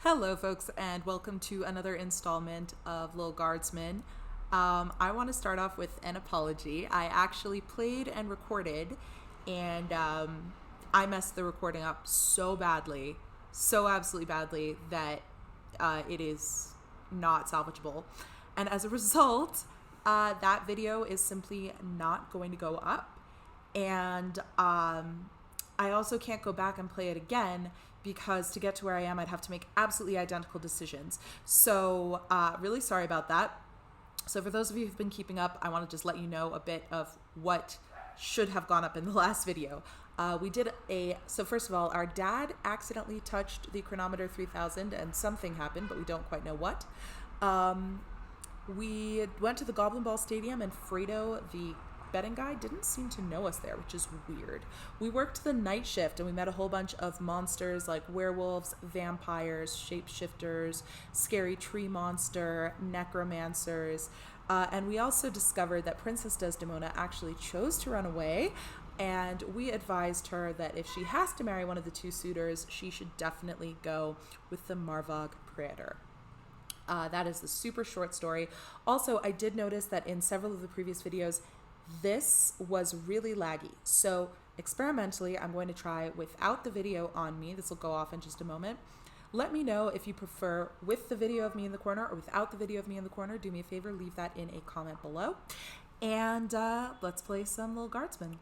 Hello folks, and welcome to another installment of Lil Guardsman. I want to start off with an apology. I actually played and recorded, and I messed the recording up so badly, so absolutely badly, that it is not salvageable. And as a result, that video is simply not going to go up. And I also can't go back and play it again because to get to where I am, I'd have to make absolutely identical decisions. So really sorry about that. So for those of you who've been keeping up, I want to just let you know a bit of what should have gone up in the last video. So first of all, our dad accidentally touched the chronometer 3000 and something happened, but we don't quite know what. We went to the Goblin Ball Stadium, and Fredo, the betting guy, didn't seem to know us there, which is weird. We worked the night shift and we met a whole bunch of monsters like werewolves, vampires, shapeshifters, scary tree monster, necromancers, and we also discovered that Princess Desdemona actually chose to run away, and we advised her that if she has to marry one of the two suitors, she should definitely go with the Marvog Praetor. That is the super short story. Also, I did notice that in several of the previous videos, this was really laggy. So experimentally, I'm going to try without the video on me. This will go off in just a moment. Let me know if you prefer with the video of me in the corner or without the video of me in the corner. Do me a favor, leave that in a comment below. And let's play some Lil Guardsman.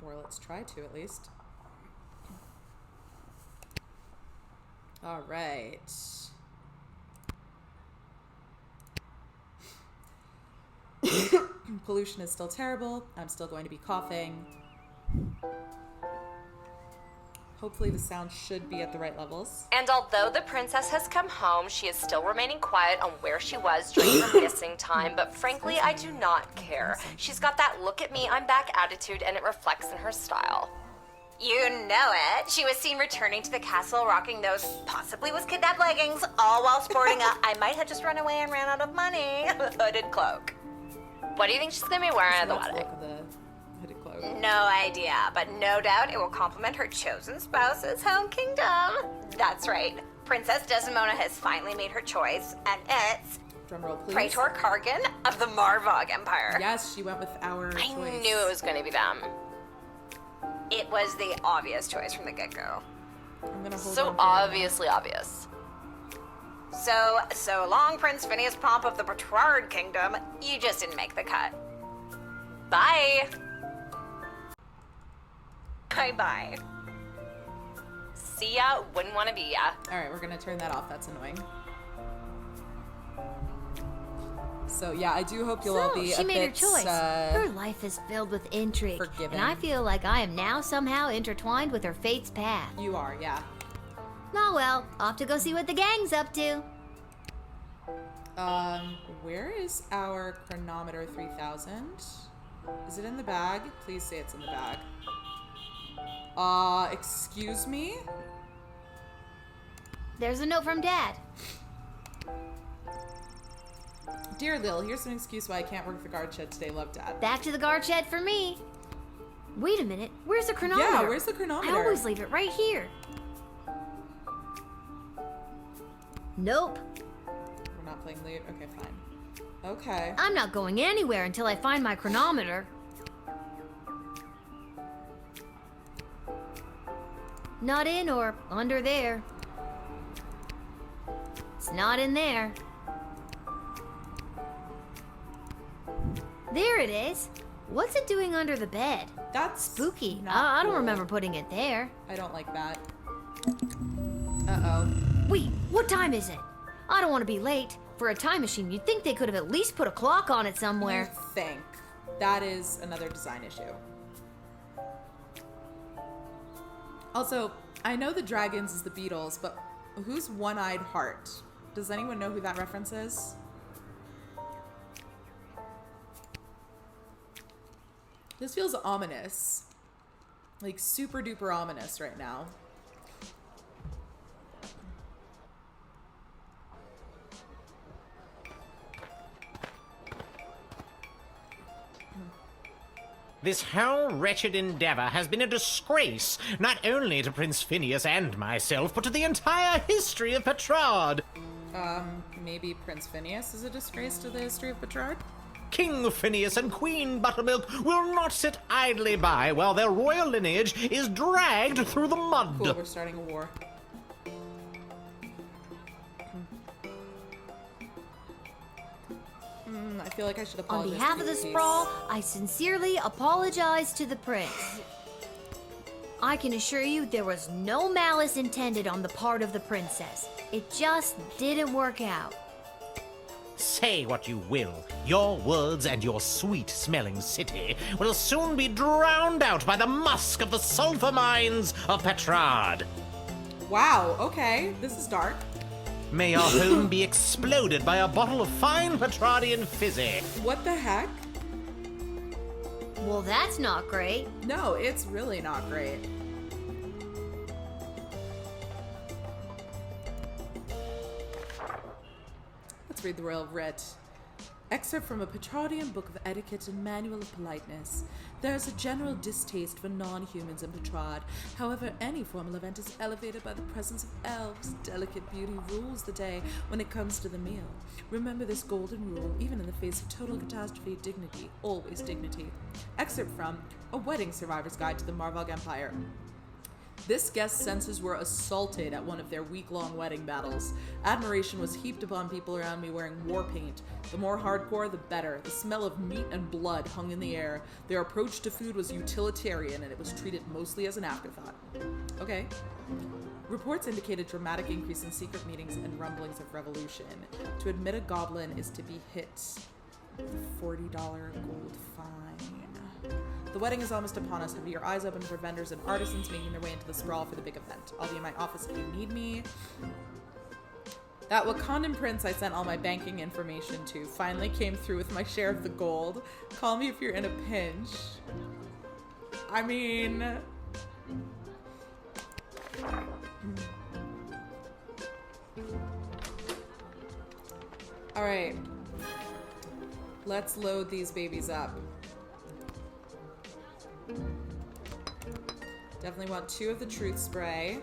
Or let's try to, at least. All right. Pollution is still terrible. I'm still going to be coughing. Hopefully the sound should be at the right levels. And although the princess has come home, she is still remaining quiet on where she was during her missing time, but frankly, I do not care. She's got that look at me, I'm back attitude, and it reflects in her style. You know it. She was seen returning to the castle rocking those possibly was kidnapped leggings, all while sporting a I might have just run away and ran out of money hooded cloak. What do you think she's gonna be wearing at the wedding? No idea, but no doubt it will complement her chosen spouse's home kingdom. That's right. Princess Desdemona has finally made her choice, and it's drumroll, please. Praetor Kargan of the Marvog Empire. Yes, she went with our choice. I knew it was going to be them. It was the obvious choice from the get-go. So obviously obvious. So long, Prince Phineas Pomp of the Petrard Kingdom. You just didn't make the cut. Bye. Bye-bye. See ya, wouldn't want to be ya. All right, we're going to turn that off. That's annoying. So, yeah, I do hope you'll all be a bit... she made her choice. Her life is filled with intrigue. Forgiving. And I feel like I am now somehow intertwined with her fate's path. You are, yeah. Oh well, off to go see what the gang's up to. Where is our chronometer 3000? Is it in the bag? Please say it's in the bag. Excuse me? There's a note from Dad. Dear Lil, here's an excuse why I can't work the guard shed today. Love, Dad. Back to the guard shed for me. Wait a minute, where's the chronometer? Yeah, where's the chronometer? I always leave it right here. Nope. We're not playing lute? Okay, fine. Okay. I'm not going anywhere until I find my chronometer. Not in or under there. It's not in there. There it is. What's it doing under the bed? That's Spooky. not I don't cool. remember putting it there. I don't like that. Uh-oh. Wait, what time is it? I don't want to be late. For a time machine, you'd think they could have at least put a clock on it somewhere. You think. That is another design issue. Also, I know the Dragons is the Beatles, but who's One-Eyed Heart? Does anyone know who that reference is? This feels ominous. Like super duper ominous right now. This whole wretched endeavor has been a disgrace, not only to Prince Phineas and myself, but to the entire history of Petrard. Maybe Prince Phineas is a disgrace to the history of Petrard? King Phineas and Queen Buttermilk will not sit idly by while their royal lineage is dragged through the mud. Cool, we're starting a war. I feel like I should apologize. On behalf of the Sprawl, I sincerely apologize to the prince. I can assure you there was no malice intended on the part of the princess. It just didn't work out. Say what you will, your words and your sweet-smelling city will soon be drowned out by the musk of the sulfur mines of Petrard. Wow, okay, this is dark. May your home be exploded by a bottle of fine Petrardian fizzy. What the heck? Well, that's not great. No, it's really not great. Let's read the Royal Writ. Excerpt from a Petrardian book of etiquette and manual of politeness. There is a general distaste for non-humans in Petrard. However, any formal event is elevated by the presence of elves. Delicate beauty rules the day when it comes to the meal. Remember this golden rule, even in the face of total catastrophe, dignity, always dignity. Excerpt from A Wedding Survivor's Guide to the Marvog Empire. This guest's senses were assaulted at one of their week-long wedding battles. Admiration was heaped upon people around me wearing war paint. The more hardcore, the better. The smell of meat and blood hung in the air. Their approach to food was utilitarian, and it was treated mostly as an afterthought. Okay. Reports indicate a dramatic increase in secret meetings and rumblings of revolution. To admit a goblin is to be hit with a $40 gold fine. The wedding is almost upon us. Have your eyes open for vendors and artisans making their way into the Sprawl for the big event. I'll be in my office if you need me. That Wakandan prince I sent all my banking information to finally came through with my share of the gold. Call me if you're in a pinch. I mean... Alright. Let's load these babies up. Definitely want 2 of the truth spray.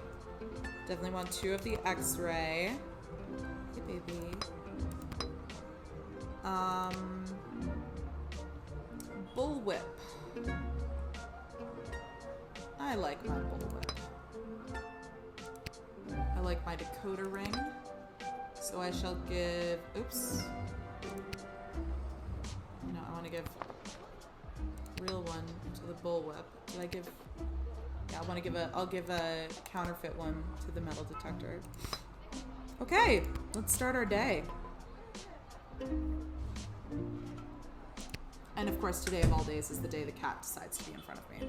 Definitely want 2 of the x-ray. Hey, baby. Bullwhip. I like my bullwhip. I like my Dakota ring. So I shall give... Oops. No, I want to give... real one to the bullwhip. Did I give... Yeah, I want to give a... I'll give a counterfeit one to the metal detector. Okay, let's start our day. And of course, today of all days is the day the cat decides to be in front of me.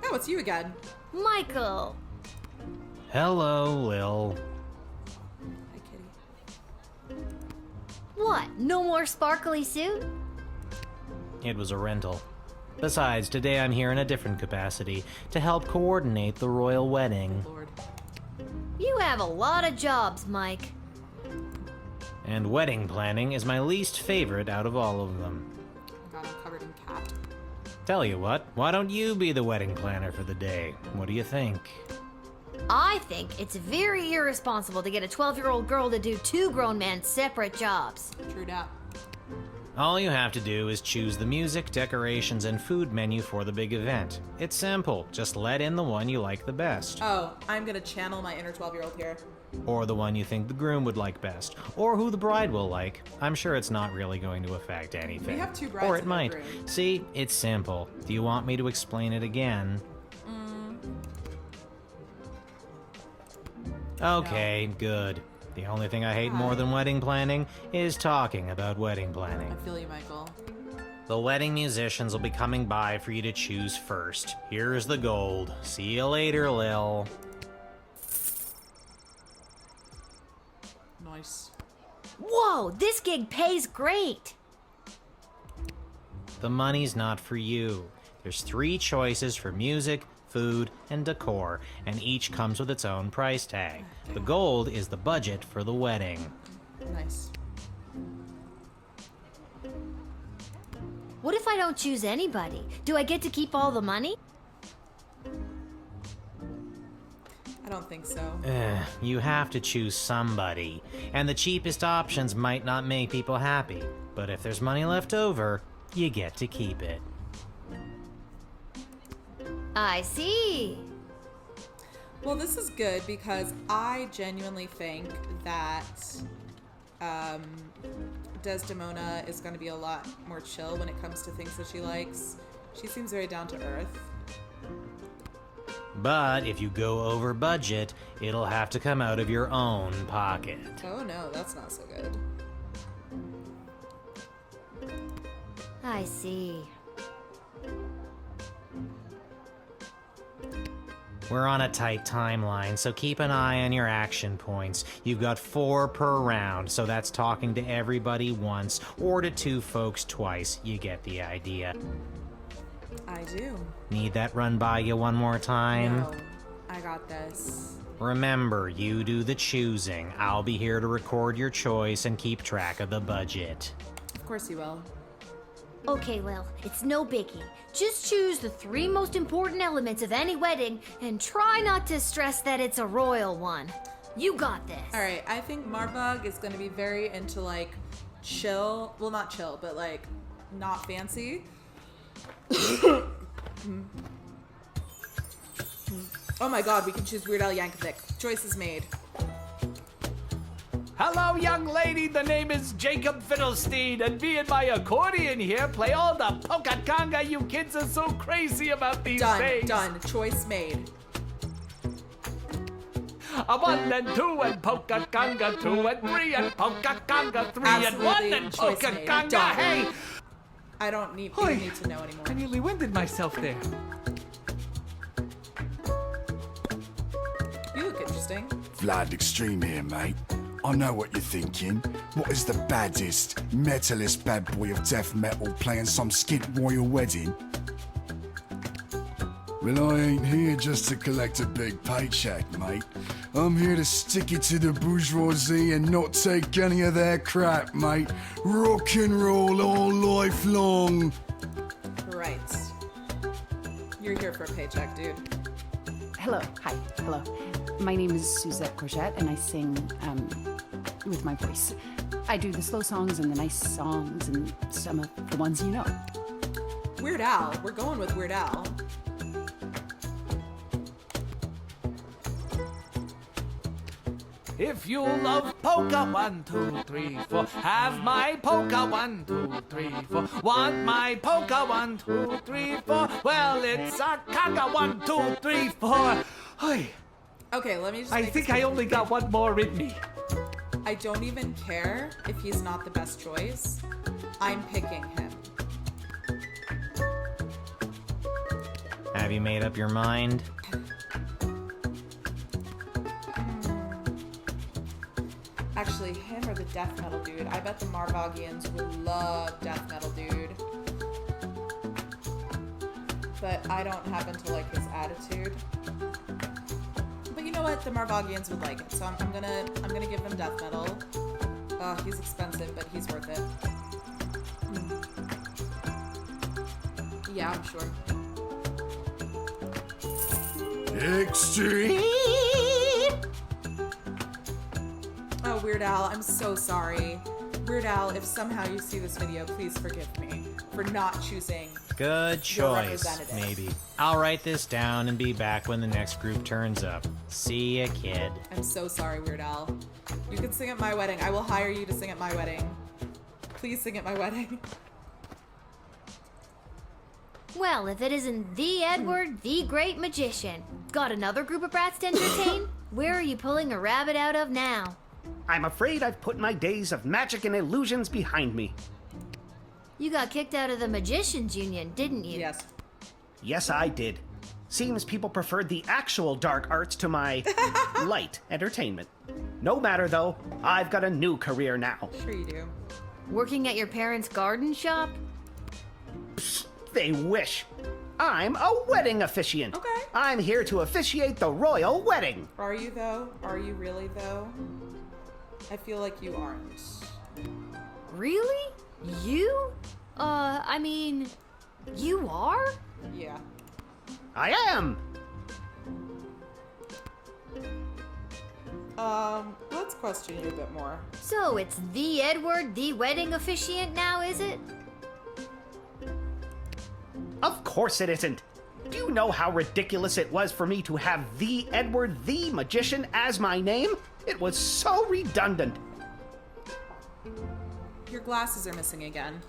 Oh, it's you again. Michael! Hello, Lil. Hi, kitty. What, no more sparkly suit? It was a rental. Besides, today I'm here in a different capacity, to help coordinate the royal wedding. Lord. You have a lot of jobs, Mike. And wedding planning is my least favorite out of all of them. Oh God, I'm covered in cat. Tell you what, why don't you be the wedding planner for the day? What do you think? I think it's very irresponsible to get a 12-year-old girl to do 2 grown men's separate jobs. True dat. All you have to do is choose the music, decorations, and food menu for the big event. It's simple. Just let in the one you like the best. Oh, I'm gonna channel my inner 12-year-old here. Or the one you think the groom would like best. Or who the bride will like. I'm sure it's not really going to affect anything. We have 2 brides Or it and no might. groom. See, it's simple. Do you want me to explain it again? Okay, good. The only thing I hate more than wedding planning is talking about wedding planning. I feel you, Michael. The wedding musicians will be coming by for you to choose first. Here's the gold. See you later, Lil. Nice. Whoa, this gig pays great! The money's not for you. There's 3 choices for music, food, and decor, and each comes with its own price tag. The gold is the budget for the wedding. Nice. What if I don't choose anybody? Do I get to keep all the money? I don't think so. You have to choose somebody, and the cheapest options might not make people happy. But if there's money left over, you get to keep it. I see. Well, this is good because I genuinely think that Desdemona is going to be a lot more chill when it comes to things that she likes. She seems very down to earth. But if you go over budget, it'll have to come out of your own pocket. Oh no, that's not so good. I see. We're on a tight timeline, so keep an eye on your action points. You've got 4 per round, so that's talking to everybody once, or to 2 folks twice. You get the idea. I do. Need that run by you one more time? No, I got this. Remember, you do the choosing. I'll be here to record your choice and keep track of the budget. Of course you will. Okay, Lil, it's no biggie. Just choose the 3 most important elements of any wedding and try not to stress that it's a royal one. You got this. All right, I think Marvog is going to be very into like chill. Well, not chill, but like not fancy. Oh my god, we can choose Weird Al Yankovic. Choice is made. Hello, young lady. The name is Jacob Fiddlestein, and me and my accordion here play all the polka conga you kids are so crazy about these days. Done. Choice made. A 1 and 2 and polka conga 2 and 3 and polka conga 3 and 1 Absolutely, and choice polka made. conga. Done. Hey, I don't need Oi. to know anymore. I nearly winded myself there. You look interesting. Vlad Extreme here, mate. I know what you're thinking. What is the baddest, metalist bad boy of death metal playing some skint royal wedding? Well, I ain't here just to collect a big paycheck, mate. I'm here to stick it to the bourgeoisie and not take any of their crap, mate. Rock and roll all life long. Right. You're here for a paycheck, dude. Hello. Hi. Hello. My name is Suzette Courgette, and I sing with my voice. I do the slow songs and the nice songs and some of the ones you know. Weird Al. We're going with Weird Al. If you love polka, 1, 2, 3, 4. Have my polka, 1, 2, 3, 4. Want my polka, 1, 2, 3, 4. Well, it's a conga, 1, 2, 3, 4. Hey, Okay, let me just I make think this I only got 1 more in me. I don't even care if he's not the best choice. I'm picking him. Have you made up your mind? Actually, him or the death metal dude. I bet the Marvogians would love death metal dude. But I don't happen to like his attitude. But you know what? The Marvogians would like it, so I'm gonna give him death metal. He's expensive, but he's worth it. Yeah, I'm sure. Extreme. Oh, Weird Al, I'm so sorry. Weird Al, if somehow you see this video, please forgive me for not choosing. Good Your choice, representative. maybe. I'll write this down and be back when the next group turns up. See ya, kid. I'm so sorry, Weird Al. You can sing at my wedding. I will hire you to sing at my wedding. Please sing at my wedding. Well, if it isn't the Edward, the great magician. Got another group of brats to entertain? Where are you pulling a rabbit out of now? I'm afraid I've put my days of magic and illusions behind me. You got kicked out of the Magicians Union, didn't you? Yes. Yes, I did. Seems people preferred the actual dark arts to my light entertainment. No matter, though, I've got a new career now. Sure you do. Working at your parents' garden shop? They wish. I'm a wedding officiant. Okay. I'm here to officiate the royal wedding. Are you, though? Are you really, though? I feel like you aren't. Really? You? I mean, you are? Yeah. I am. Let's question you a bit more. So it's the Edward, the wedding officiant now, is it? Of course it isn't. Do you know how ridiculous it was for me to have the Edward the Magician as my name? It was so redundant. Your glasses are missing again.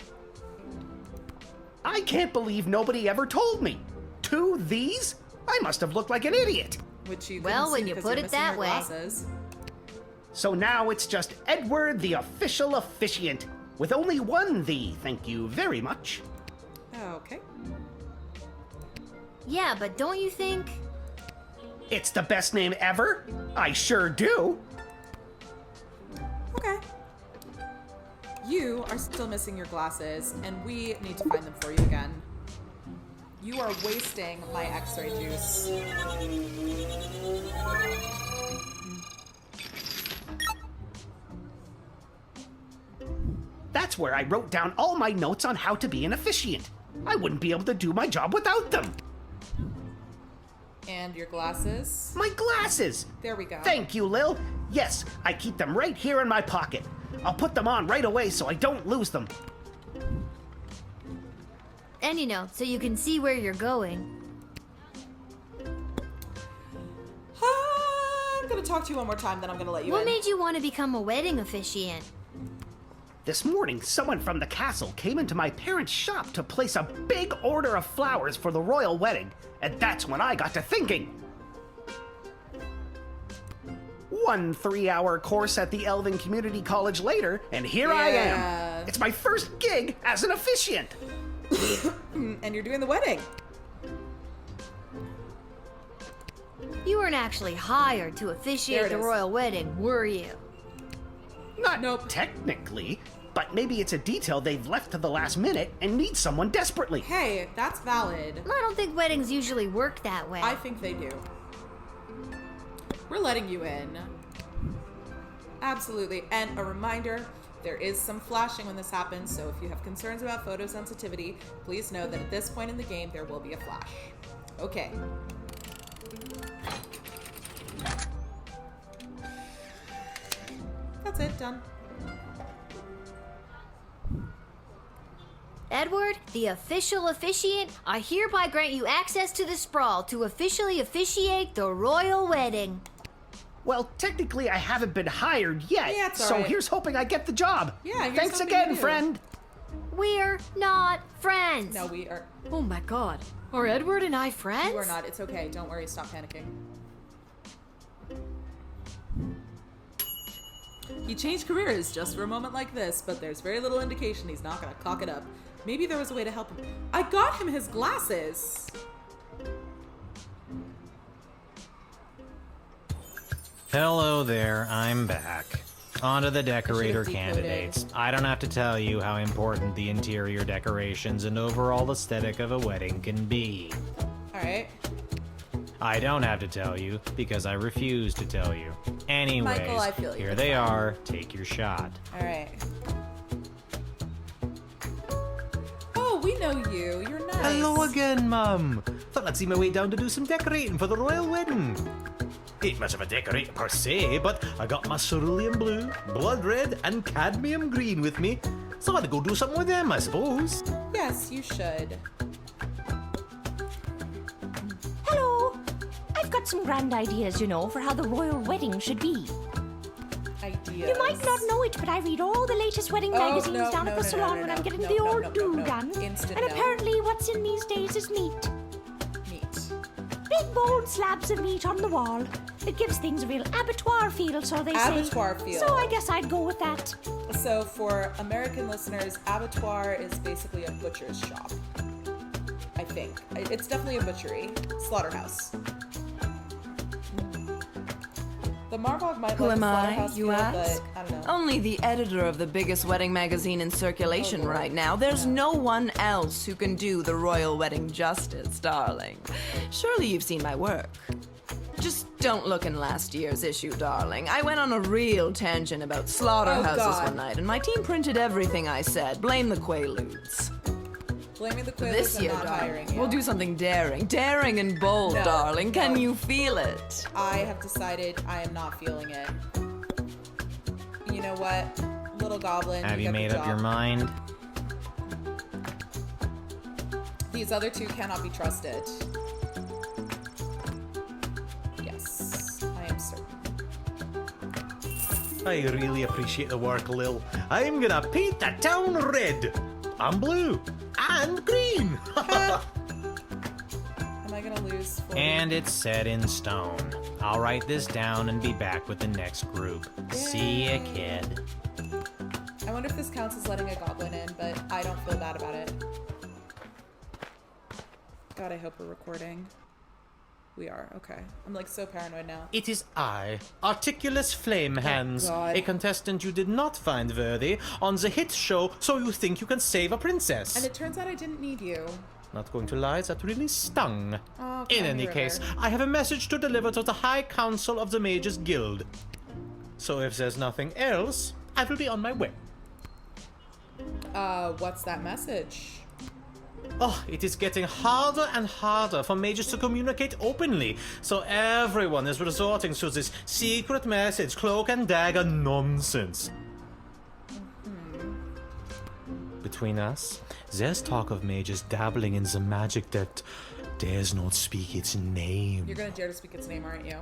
I can't believe nobody ever told me. 2 these? I must have looked like an idiot. Which you Well, couldn't when see you 'cause put you're it missing that your way. glasses. So now it's just Edward the official officiant. With only 1 the, thank you very much. Okay. Yeah, but don't you think... It's the best name ever. I sure do. Okay. You are still missing your glasses, and we need to find them for you again. You are wasting my X-ray juice. That's where I wrote down all my notes on how to be an officiant. I wouldn't be able to do my job without them. And your glasses. My glasses! There we go. Thank you, Lil. Yes, I keep them right here in my pocket. I'll put them on right away so I don't lose them. And you know, so you can see where you're going. I'm gonna talk to you one more time, then I'm gonna let you What in. made you want to become a wedding officiant? This morning, someone from the castle came into my parents' shop to place a big order of flowers for the royal wedding, and that's when I got to thinking. 1 3-hour course at the Elven Community College later, and here I Yeah. am. It's my first gig as an officiant. And you're doing the wedding. You weren't actually hired to There officiate it the is. royal wedding, were you? Not Nope. technically, but maybe it's a detail they've left to the last minute and need someone desperately. Hey, that's valid. I don't think weddings usually work that way. I think they do. We're letting you in. Absolutely. And a reminder, there is some flashing when this happens, so if you have concerns about photosensitivity, please know that at this point in the game, there will be a flash. Okay. That's it, done. Edward, the official officiant, I hereby grant you access to the sprawl to officially officiate the royal wedding. Well, technically, I haven't been hired yet, Yeah, it's all so right. here's hoping I get the job. Yeah, here's Thanks hoping again, you do. friend. We're not friends. No, we are. Oh my god. Are Edward and I friends? You are not. It's okay. Don't worry. Stop panicking. He changed careers just for a moment like this, but there's very little indication he's not gonna cock it up. Maybe there was a way to help him. I got him his glasses. Hello there, I'm back. On to the decorator decoded. candidates. I don't have to tell you how important the interior decorations and overall aesthetic of a wedding can be. All right. I don't have to tell you because I refuse to tell you. Anyways, Michael, I feel you. here they are. Take your shot. All right. Oh, we know you. You're nice. Hello again, Mum. Thought I'd see my way down to do some decorating for the royal wedding. Ain't much of a decorator per se, but I got my cerulean blue, blood red, and cadmium green with me, so I'd go do something with them, I suppose. Yes, you should. Hello. I've got some grand ideas, you know, for how the royal wedding should be. Ideas. You might not know it, but I read all the latest wedding magazines no, down no, at the no, salon no, when no, I'm getting no, the no, old no, do no. done. Instant And no. apparently what's in these days is meat. Meat. Big bold slabs of meat on the wall. It gives things a real abattoir feel, so they say. Abattoir feel. So I guess I'd go with that. So for American listeners, abattoir is basically a butcher's shop. I think. It's definitely a butchery. Slaughterhouse. The Marvog might Who like am the I, slaughterhouse you feel, ask? but I don't know. Only the editor of the biggest wedding magazine in circulation Oh, Lord. right now. There's no one else who can do the royal wedding justice, darling. Surely you've seen my work. Just don't look in last year's issue, darling. I went on a real tangent about slaughterhouses God. one night, and my team printed everything I said. Blame the Quaaludes. Blaming the Quaaludes This and year, not hiring darling, you. we'll do something daring. Daring and bold, No, darling. Can no. you feel it? I have decided I am not feeling it. You know what? Little Goblin, Have you get the made up your job. mind? These other two cannot be trusted. Yes, I am certain. I really appreciate the work, Lil. I'm gonna paint the town red, and blue, and green. Am I gonna lose 40? And it's set in stone. I'll write this down and be back with the next group. See ya, kid. I wonder if this counts as letting a goblin in, but I don't feel bad about it. God, I hope we're recording. We are, okay. I'm like so paranoid now. It is I, Articulous Flame Hands, God. a contestant you did not find worthy on the hit show So You Think You Can Save a Princess. And it turns out I didn't need you. Not going to lie, that really stung. Oh, In Crimey any River. case, I have a message to deliver to the High Council of the Mages Guild. So if there's nothing else, I will be on my way. What's that message? Oh, it is getting harder and harder for mages to communicate openly, so everyone is resorting to this secret message, cloak and dagger nonsense. Between us, there's talk of mages dabbling in the magic that dares not speak its name. You're gonna dare to speak its name, aren't you?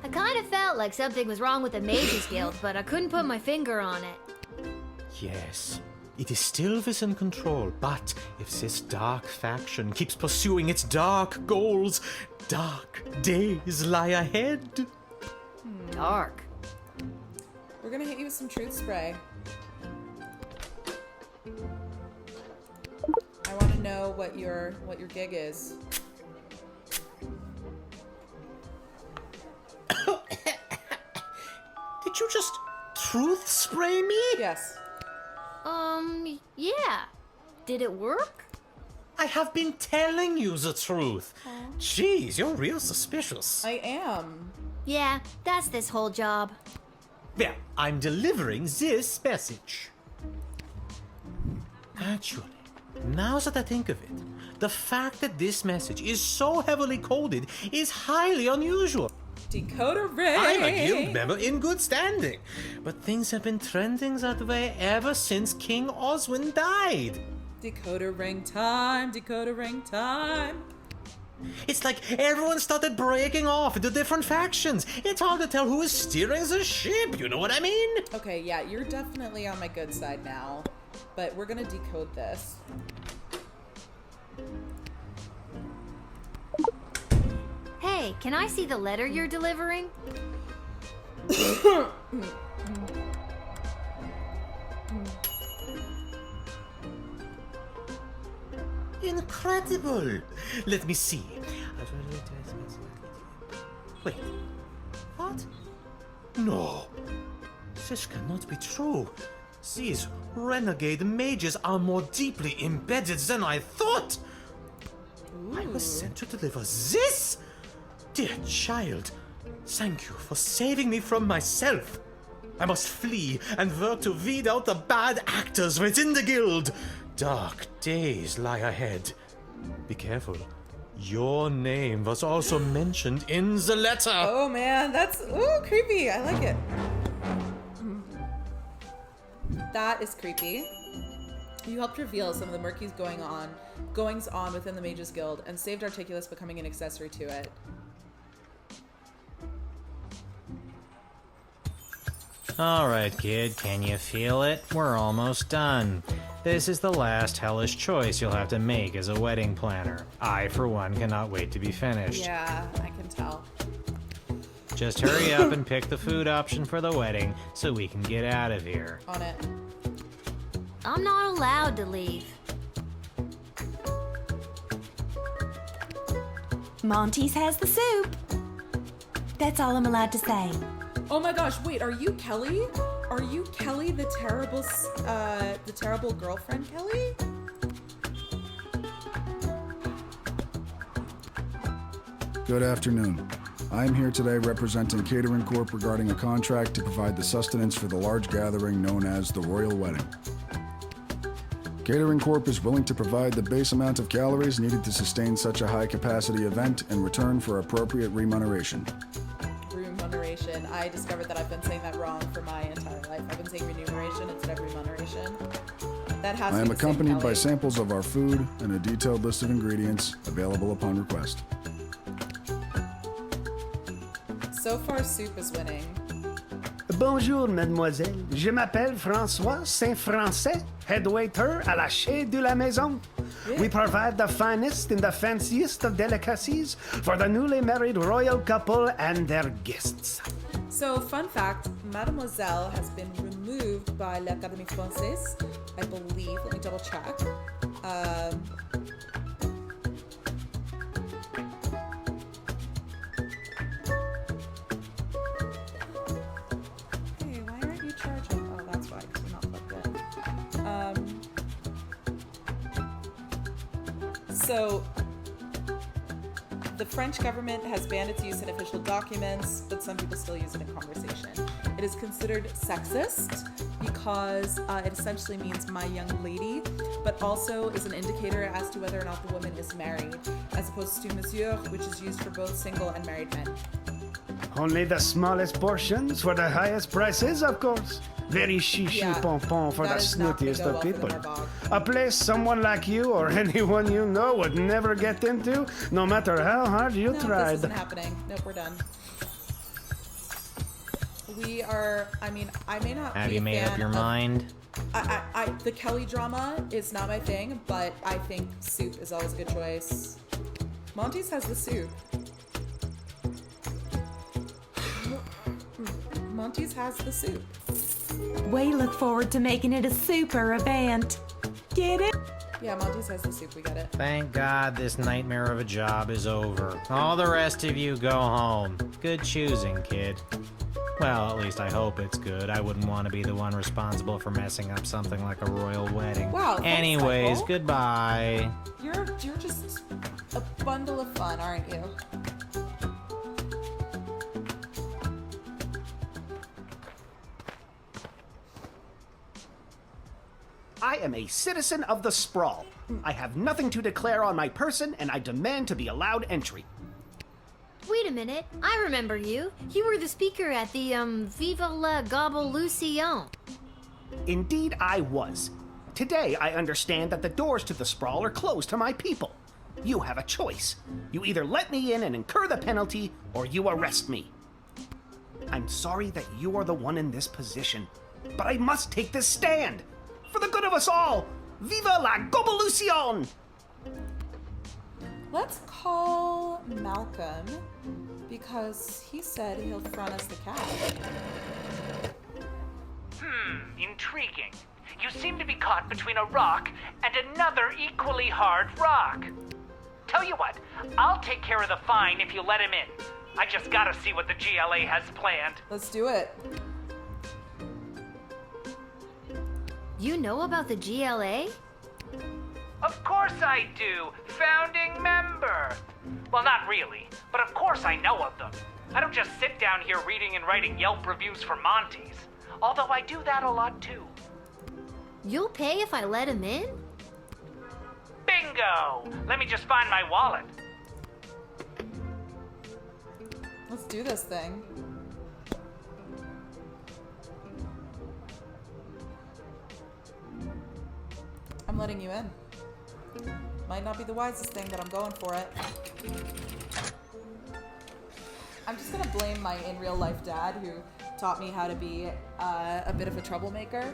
I kind of felt like something was wrong with the Mages Guild, but I couldn't put my finger on it. Yes, it is still within control, but if this dark faction keeps pursuing its dark goals, dark days lie ahead. Dark. We're gonna hit you with some truth spray. I want to know what your gig is. Did you just truth spray me? Yes. Yeah. Did it work? I have been telling you the truth. Jeez, you're real suspicious. I am. Yeah, that's this whole job. Well, I'm delivering this message. Actually, now that I think of it, the fact that this message is so heavily coded is highly unusual. Decoder ring. I'm a guild member in good standing, but things have been trending that way ever since King Oswin died. Decoder ring time. Decoder ring time. It's like everyone started breaking off into different factions. It's hard to tell who is steering the ship, you know what I mean? Okay, yeah, you're definitely on my good side now, but we're gonna decode this. Hey, can I see the letter you're delivering? Incredible! Let me see. Wait. What? No. This cannot be true. These renegade mages are more deeply embedded than I thought. I was sent to deliver this? Dear child, thank you for saving me from myself. I must flee and work to weed out the bad actors within the guild. Dark days lie ahead. Be careful. Your name was also mentioned in the letter. Oh man, that's creepy. I like it. That is creepy. You helped reveal some of the murky goings on within the Mages Guild and saved Articulous becoming an accessory to it. Alright, kid, can you feel it? We're almost done. This is the last hellish choice you'll have to make as a wedding planner. I, for one, cannot wait to be finished. Yeah, I can tell. Just hurry up and pick the food option for the wedding so we can get out of here. On it. I'm not allowed to leave. Monty's has the soup. That's all I'm allowed to say. Oh my gosh, wait, are you Kelly? Are you Kelly, the terrible girlfriend Kelly? Good afternoon. I am here today representing Catering Corp regarding a contract to provide the sustenance for the large gathering known as the Royal Wedding. Catering Corp is willing to provide the base amount of calories needed to sustain such a high-capacity event in return for appropriate remuneration. Remuneration. I discovered that I've been saying that wrong for my entire life. I've been saying remuneration instead of remuneration. That has I to am be the same, accompanied by Kelly. samples of our food and a detailed list of ingredients available upon request. So far, soup is winning. Bonjour, mademoiselle. Je m'appelle François Saint-Français, head waiter à la Chez de la Maison. We provide the finest and the fanciest of delicacies for the newly married royal couple and their guests. So, fun fact, Mademoiselle has been removed by l'Académie Française, I believe. Let me double check. Hey, why aren't you charging? Oh, that's why, because you're not plugged in. So, the French government has banned its use in official documents, but some people still use it in conversation. It is considered sexist because it essentially means my young lady, but also is an indicator as to whether or not the woman is married, as opposed to monsieur, which is used for both single and married men. Only the smallest portions for the highest prices, of course. Very chichi Yeah, pompon for the that is not gonna snootiest go of well for the people. Marbach. A place someone like you or anyone you know would never get into, no matter how hard you No, tried. this isn't happening. Nope, we're done. We are, I mean, I may not Have be you a made fan up your of- mind? The Kelly drama is not my thing, but I think soup is always a good choice. Monty's has the soup. Monty's has the soup. We look forward to making it a super event. Get it? Yeah, Monty's has the soup. We got it. Thank God this nightmare of a job is over. All the rest of you go home. Good choosing, kid. Well, at least I hope it's good. I wouldn't want to be the one responsible for messing up something like a royal wedding. Wow, thanks, Anyways, Michael. goodbye. You're just a bundle of fun, aren't you? I am a citizen of the sprawl. I have nothing to declare on my person, and I demand to be allowed entry. Wait a minute, I remember you. You were the speaker at the, Viva la Gobolution. Indeed, I was. Today, I understand that the doors to the sprawl are closed to my people. You have a choice. You either let me in and incur the penalty, or you arrest me. I'm sorry that you are the one in this position, but I must take this stand. For the good of us all, Viva la Gobolution! Let's call Malcolm because he said he'll front us the cash. Intriguing. You seem to be caught between a rock and another equally hard rock. Tell you what, I'll take care of the fine if you let him in. I just gotta see what the GLA has planned. Let's do it. You know about the GLA? Of course I do. Founding member. Well, not really, but of course I know of them. I don't just sit down here reading and writing Yelp reviews for Monty's. Although I do that a lot too. You'll pay if I let him in? Bingo! Let me just find my wallet. Let's do this thing. I'm letting you in. Might not be the wisest thing, but I'm going for it. I'm just gonna blame my in real life dad who taught me how to be a bit of a troublemaker.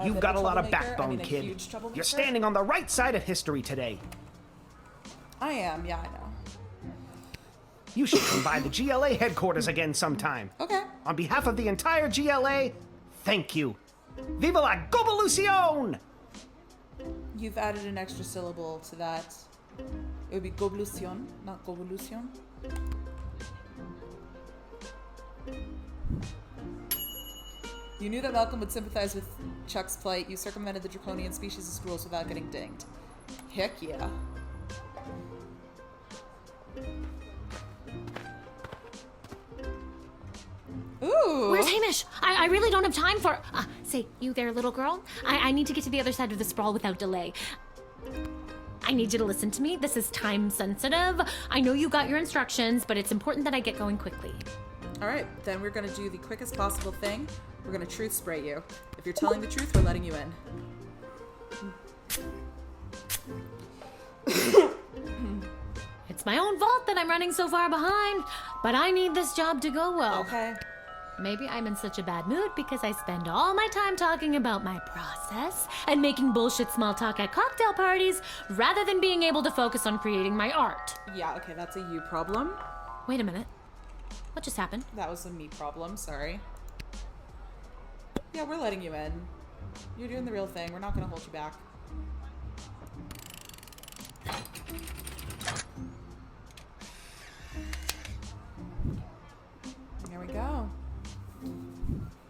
You've got a lot of backbone, a kid. huge troublemaker. You're standing on the right side of history today. I am, yeah, I know. You should come by the GLA headquarters again sometime. Okay. On behalf of the entire GLA, thank you. Viva la Gobolution! You've added an extra syllable to that. It would be goblucion, not govolution. You knew that Malcolm would sympathize with Chuck's plight. You circumvented the draconian species' rules without getting dinged. Heck yeah. Where's Hamish? I really don't have time for... say, you there, little girl? I need to get to the other side of the sprawl without delay. I need you to listen to me. This is time sensitive. I know you got your instructions, but it's important that I get going quickly. All right, then we're going to do the quickest possible thing. We're going to truth spray you. If you're telling the truth, we're letting you in. It's my own fault that I'm running so far behind, but I need this job to go well. Okay. Maybe I'm in such a bad mood because I spend all my time talking about my process and making bullshit small talk at cocktail parties rather than being able to focus on creating my art. Yeah, okay, that's a you problem. Wait a minute. What just happened? That was a me problem, sorry. Yeah, we're letting you in. You're doing the real thing. We're not going to hold you back. There we go.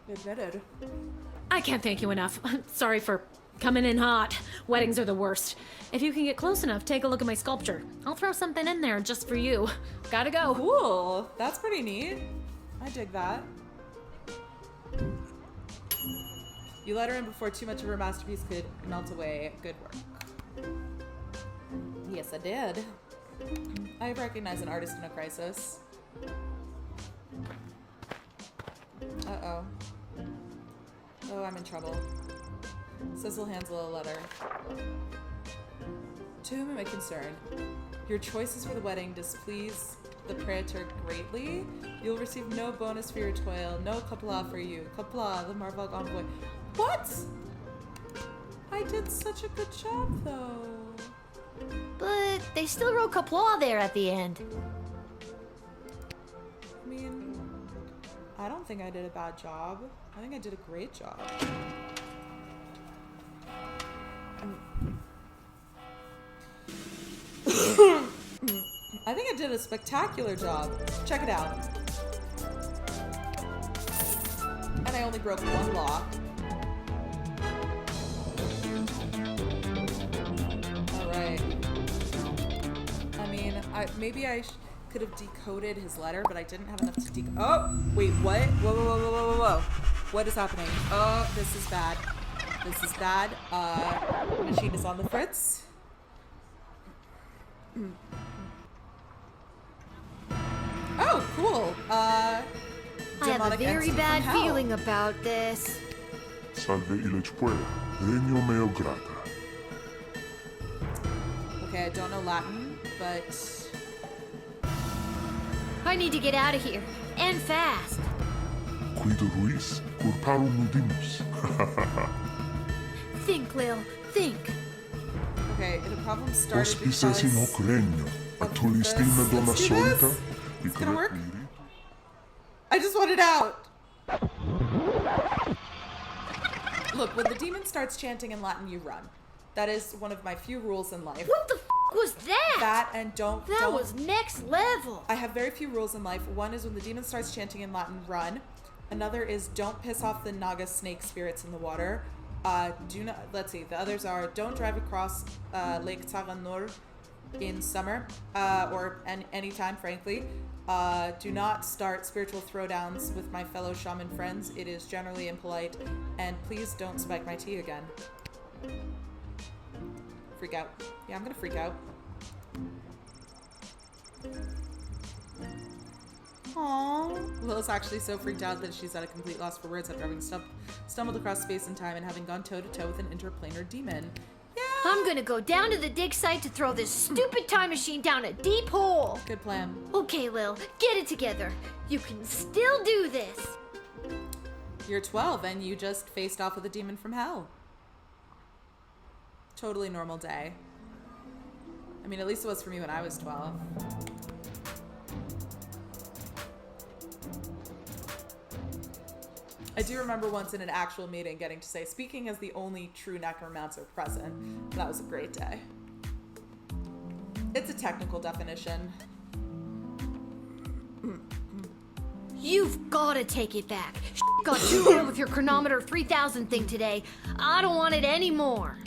Admitted. I can't thank you enough. Sorry for coming in hot. Weddings are the worst. If you can get close enough, take a look at my sculpture. I'll throw something in there just for you. Gotta go. Cool. That's pretty neat. I dig that. You let her in before too much of her masterpiece could melt away. Good work. Yes, I did. I recognize an artist in a crisis. Uh-oh. Oh, I'm in trouble. Sizzle hands a little letter. To whom am I concerned? Your choices for the wedding displease the praetor greatly. You'll receive no bonus for your toil. No kapla for you. Kapla, the Marvog envoy. What? I did such a good job, though. But they still wrote Kapla there at the end. I mean, I don't think I did a bad job. I think I did a great job. I think I did a spectacular job. Check it out. And I only broke one law. Alright. I mean, maybe I could have decoded his letter, but I didn't have enough to decode. Oh! Wait, what? Whoa, whoa, whoa, whoa, whoa, whoa, whoa. What is happening? Oh, this is bad. This is bad. Machine is on the fritz. Oh, cool. I have a Demonic very entity bad from hell. feeling about this. Salve ilec puella, regno meo grata. Okay, I don't know Latin, but... I need to get out of here. And fast. Quido Ruiz, curparum nudimus. Think, Lil. Think. Okay, the problem started Hospices in hoc regno, actualistima donna Let's do solita, this. It's gonna work. I just want it out. Look, when the demon starts chanting in Latin, you run. That is one of my few rules in life. What the was that? That and don't... That was next level. I have very few rules in life. One is when the demon starts chanting in Latin, run. Another is don't piss off the Naga snake spirits in the water. Do not... Let's see. The others are don't drive across Lake Taranur in summer or any time, frankly. Do not start spiritual throwdowns with my fellow shaman friends. It is generally impolite. And please don't spike my tea again. Freak out. Yeah, I'm gonna freak out. Aww. Lil's actually so freaked out that she's at a complete loss for words after having stumbled across space and time and having gone toe-to-toe with an interplanar demon. Yeah! I'm gonna go down to the dig site to throw this stupid time machine down a deep hole. Good plan. Okay, Lil, get it together. You can still do this. You're 12 and you just faced off with a demon from hell. Totally normal day. I mean, at least it was for me when I was 12. I do remember once in an actual meeting getting to say, speaking as the only true necromancer present, that was a great day. It's a technical definition. You've gotta take it back. Got too real with your chronometer 3000 thing today. I don't want it anymore.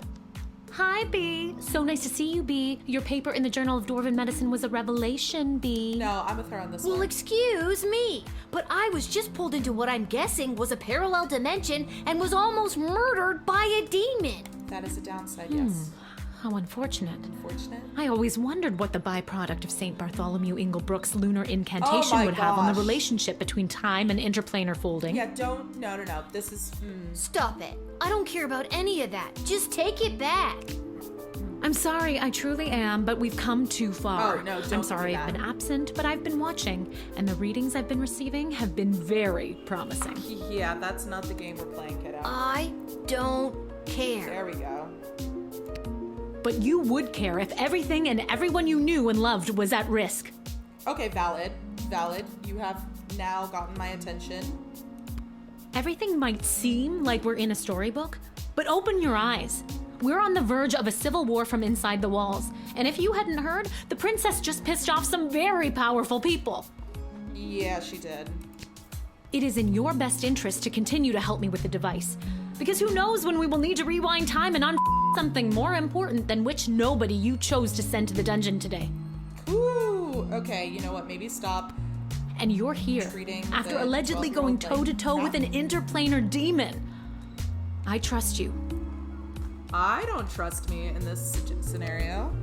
Hi, Bee. So nice to see you, Bee. Your paper in the Journal of Dwarven Medicine was a revelation, Bee. No, I'm with her on this Well, one. excuse me, but I was just pulled into what I'm guessing was a parallel dimension and was almost murdered by a demon. That is a downside, yes. How unfortunate. Unfortunate? I always wondered what the byproduct of St. Bartholomew Inglebrook's lunar incantation Oh my would have on the gosh. relationship between time and interplanar folding. Yeah, don't. No. This is. Stop it. I don't care about any of that. Just take it back. I'm sorry, I truly am, but we've come too far. Oh, no, don't I'm do sorry I've that. been absent, but I've been watching, and the readings I've been receiving have been very promising. Yeah, that's not the game we're playing, kiddo. I don't care. There we go. But you would care if everything and everyone you knew and loved was at risk. Okay, valid. You have now gotten my attention. Everything might seem like we're in a storybook, but open your eyes. We're on the verge of a civil war from inside the walls, and if you hadn't heard, the princess just pissed off some very powerful people. Yeah, she did. It is in your best interest to continue to help me with the device, because who knows when we will need to rewind time and something more important than which nobody you chose to send to the dungeon today. Ooh, okay, you know what? Maybe stop. And you're here Treating after the allegedly 12-year-old going like toe-to-toe with an crap. interplanar demon. I trust you. I don't trust me in this scenario.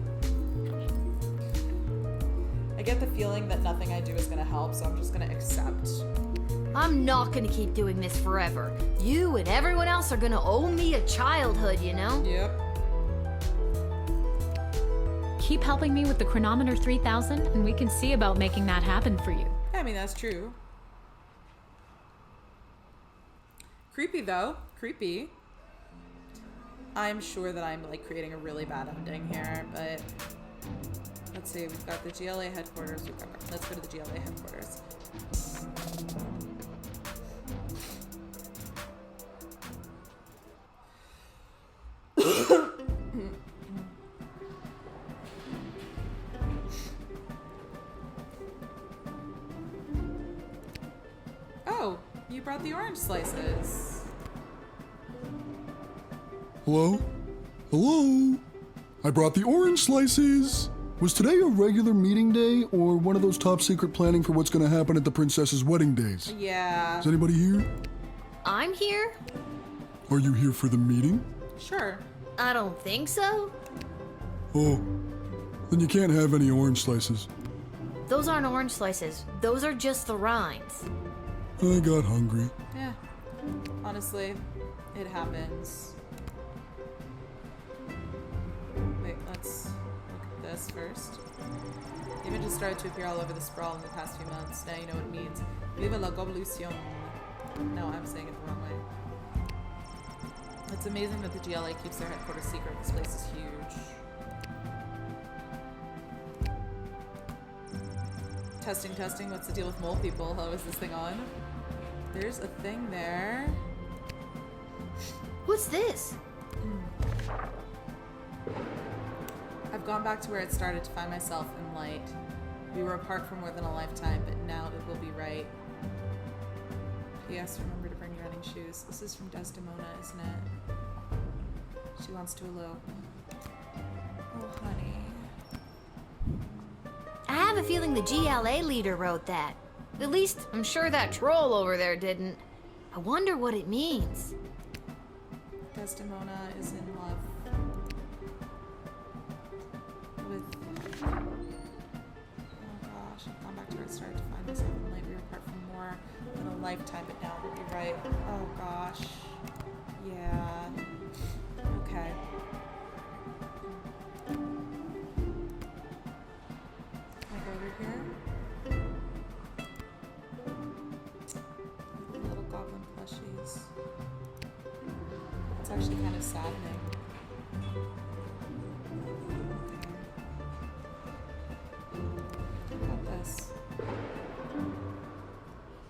I get the feeling that nothing I do is gonna help, so I'm just gonna accept. I'm not gonna keep doing this forever. You and everyone else are gonna owe me a childhood, you know? Yep. Keep helping me with the chronometer 3000, and we can see about making that happen for you. I mean, that's true. Creepy, though. Creepy. I'm sure that I'm, like, creating a really bad ending here, but... Let's see, we've got the GLA headquarters. Let's go to the GLA headquarters. Oh, you brought the orange slices. Hello? Hello? I brought the orange slices. Was today a regular meeting day or one of those top secret planning for what's going to happen at the princess's wedding days? Yeah. Is anybody here? I'm here? Are you here for the meeting? Sure. I don't think so. Oh, then you can't have any orange slices. Those aren't orange slices. Those are just the rinds. I got hungry. Yeah. Honestly, it happens. Wait, let's look at this first. The images started to appear all over the sprawl in the past few months. Now you know what it means. Viva la Govolution. No, I'm saying it the wrong way. It's amazing that the GLA keeps their headquarters secret. This place is huge. Testing, testing. What's the deal with mole people? How is this thing on? There's a thing there. What's this? I've gone back to where it started to find myself in light. We were apart for more than a lifetime, but now it will be right. P.S. Remember to bring running shoes. This is from Desdemona, isn't it? She wants to elope. Oh, honey. I have a feeling the GLA leader wrote that. At least, I'm sure that troll over there didn't. I wonder what it means. Desdemona is in love with... Oh gosh, I've gone back to where it started to find myself in light. We were apart for more than a lifetime, but now we'll be right. Oh gosh. Yeah. Okay. I'll go over here. The little goblin plushies. It's actually kind of saddening. What about this?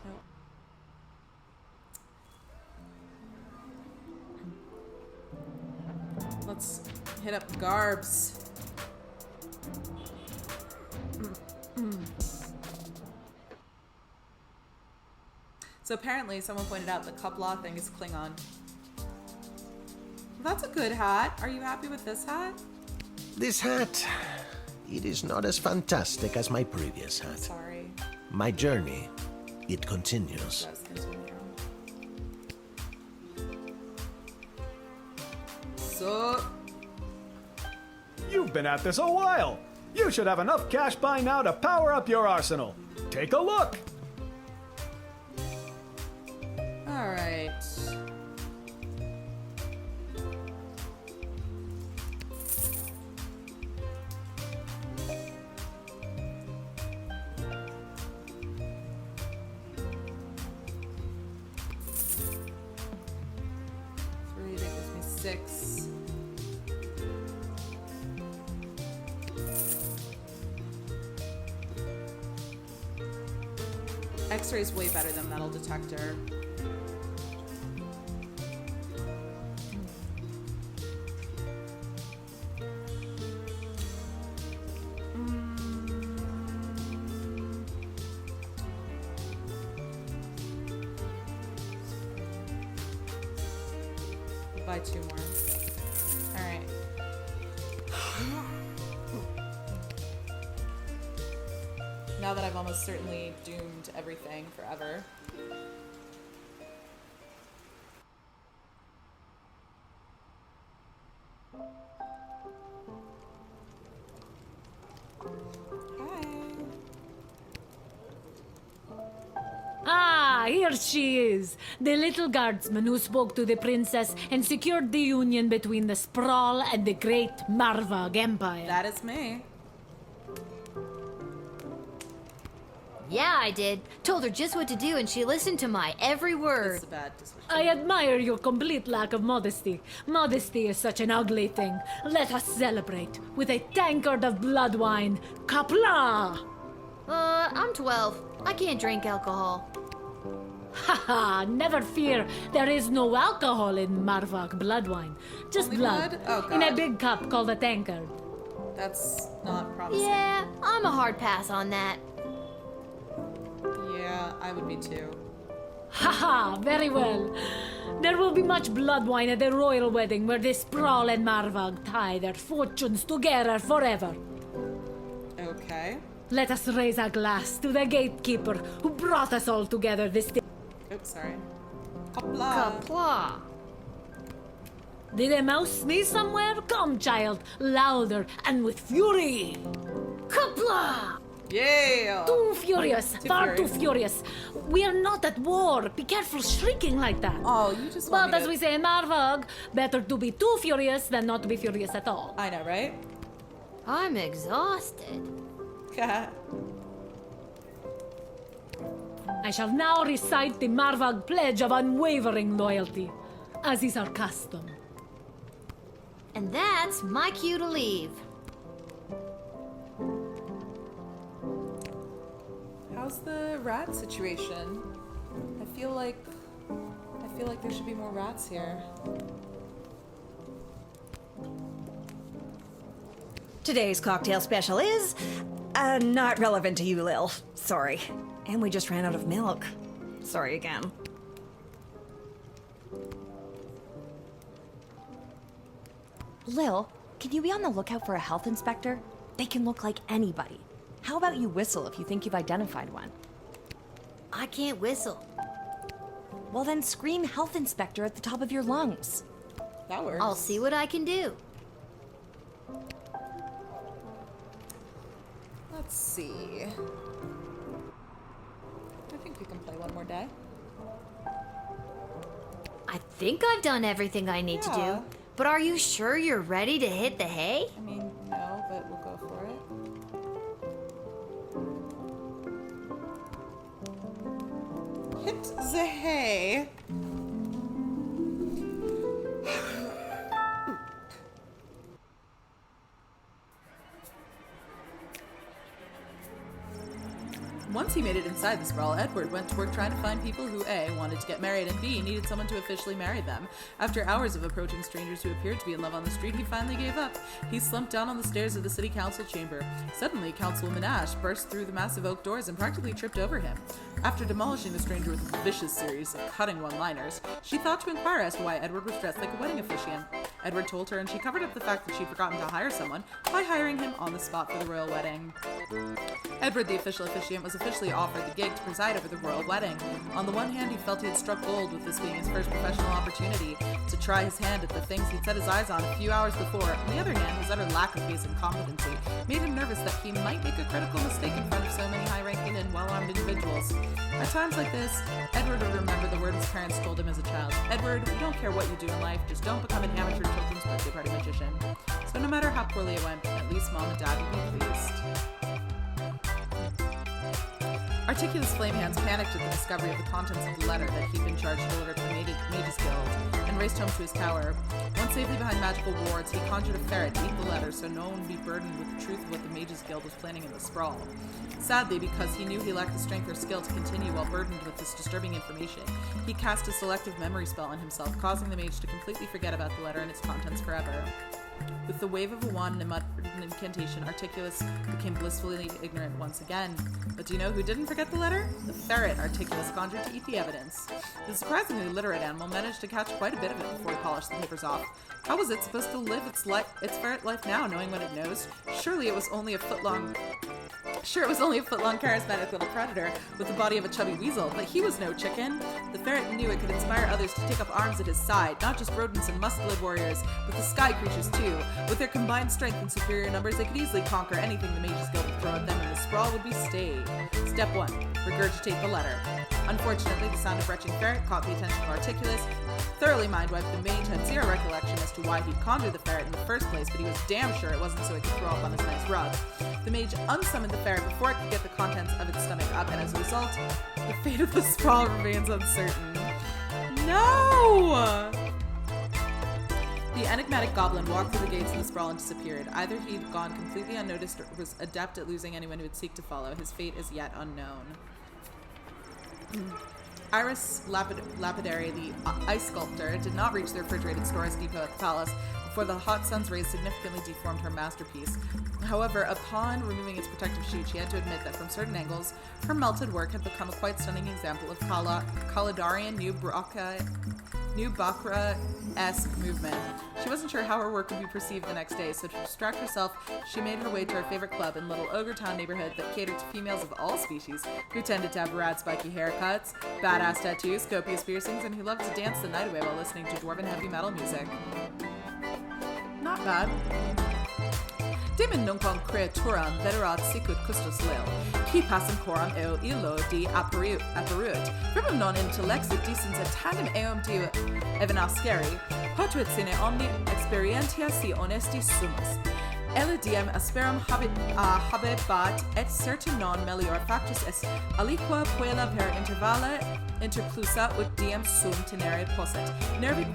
Nope. Let's hit up Garbs. So apparently someone pointed out the Kupla thing is Klingon. That's a good hat. Are you happy with this hat? This hat, it is not as fantastic as my previous hat. Sorry. My journey, it continues. It does continue. So, You've been at this a while. You should have enough cash by now to power up your arsenal. Take a look. all right. Three, that gives me 6. X-ray's way better than metal detector. We'll buy 2 more. All right. Now that I've almost certainly doomed everything forever. Ah, here she is, the little guardsman who spoke to the princess and secured the union between the Sprawl and the great Marvog Empire. That is me. Yeah, I did. Told her just what to do, and she listened to my every word. It's a bad decision. I admire your complete lack of modesty. Modesty is such an ugly thing. Let us celebrate with a tankard of blood wine. Kapla! I'm 12. I can't drink alcohol. Haha, never fear. There is no alcohol in Marvok blood wine. Just Only blood. blood? Oh, in a God. big cup called a tankard. That's not promising. Yeah, I'm a hard pass on that. Yeah, I would be too. Haha, very well. There will be much blood wine at the royal wedding where the Sprawl and Marvog tie their fortunes together forever. Okay. Let us raise a glass to the gatekeeper who brought us all together this day. Oops, sorry. Kapla. Kapla. Did a mouse sneeze somewhere? Come, child, louder and with fury. Kapla! Yeah. Too furious, far too furious. furious. We are not at war. Be careful shrieking like that. Oh, you just want But me as to... we say in Marvog, better to be too furious than not to be furious at all. I know, right? I'm exhausted. I shall now recite the Marvog pledge of unwavering loyalty, as is our custom. And that's my cue to leave. How's the rat situation? I feel like there should be more rats here. Today's cocktail special is not relevant to you, Lil. Sorry. And we just ran out of milk. Sorry again. Lil, can you be on the lookout for a health inspector? They can look like anybody. How about you whistle if you think you've identified one? I can't whistle. Well, then scream health inspector at the top of your lungs. That works. I'll see what I can do. Let's see. I think we can play one more day. I think I've done everything I need to Yeah. do. But are you sure you're ready to hit the hay? I mean, no, but we'll go for it. Hit the hay. Once he made it inside the sprawl, Edward went to work trying to find people who A, wanted to get married, and B, needed someone to officially marry them. After hours of approaching strangers who appeared to be in love on the street, he finally gave up. He slumped down on the stairs of the city council chamber. Suddenly, Councilwoman Ash burst through the massive oak doors and practically tripped over him. After demolishing the stranger with a vicious series of cutting one-liners, she thought to inquire as to why Edward was dressed like a wedding officiant. Edward told her, and she covered up the fact that she'd forgotten to hire someone by hiring him on the spot for the royal wedding. Edward, the official officiant, was officially offered the gig to preside over the royal wedding. On the one hand, he felt he had struck gold with this being his first professional opportunity to try his hand at the things he'd set his eyes on a few hours before. On the other hand, his utter lack of basic competency made him nervous that he might make a critical mistake in front of so many high-ranking and well-armed individuals. At times like this, Edward would remember the word his parents told him as a child. Edward, we don't care what you do in life, just don't become an amateur children's birthday party magician. So no matter how poorly it went, at least Mom and Dad would be pleased. Articulous Flamehands panicked at the discovery of the contents of the letter that he'd been charged to deliver to the Mages Guild, and raced home to his tower. Once safely behind magical wards, he conjured a ferret to eat the letter so no one would be burdened with the truth of what the Mages Guild was planning in the sprawl. Sadly, because he knew he lacked the strength or skill to continue while burdened with this disturbing information, he cast a selective memory spell on himself, causing the mage to completely forget about the letter and its contents forever. With the wave of a wand and muttered an incantation, Articulus became blissfully ignorant once again. But do you know who didn't forget the letter? The ferret Articulus conjured to eat the evidence. The surprisingly literate animal managed to catch quite a bit of it before he polished the papers off. How was it supposed to live its ferret life now, knowing what it knows? Surely it was only a foot-long, charismatic little predator with the body of a chubby weasel, but he was no chicken. The ferret knew it could inspire others to take up arms at his side, not just rodents and muscular warriors, but the sky creatures too. With their combined strength and superior numbers, they could easily conquer anything the Mages Guild would throw at them, and the sprawl would be stayed. Step 1. Regurgitate the letter. Unfortunately, the sound of retching ferret caught the attention of Articulus. Thoroughly mind-wiped, the mage had zero recollection as to why he'd conjured the ferret in the first place, but he was damn sure it wasn't so he could throw up on his nice rug. The mage unsummoned the ferret before it could get the contents of its stomach up, and as a result, the fate of the sprawl remains uncertain. No! The enigmatic goblin walked through the gates of the sprawl and disappeared. Either he'd gone completely unnoticed or was adept at losing anyone who would seek to follow. His fate is yet unknown. Iris Lapidary, the ice sculptor, did not reach the refrigerated storage depot at the palace before the hot sun's rays significantly deformed her masterpiece. However, upon removing its protective sheet, she had to admit that from certain angles, her melted work had become a quite stunning example of Caledarian New Bakra-esque movement. She wasn't sure how her work would be perceived the next day, so to distract herself, she made her way to her favorite club in Little Ogre Town neighborhood that catered to females of all species, who tended to have rad spiky haircuts, badass tattoos, copious piercings, and who loved to dance the night away while listening to dwarven heavy metal music. Not bad. Dimon nuncon creaturam veterat sicut custos lil, qui passum coram eo illo di apparuit, primum non intellexit decens et tandem eum dio evenasceri, potuit sine omni experientia si honesti sumus. Ella diem asperum habebat et certum non melior factus est aliqua puella per intervalla interclusa ut diem sum tenere posset, nervi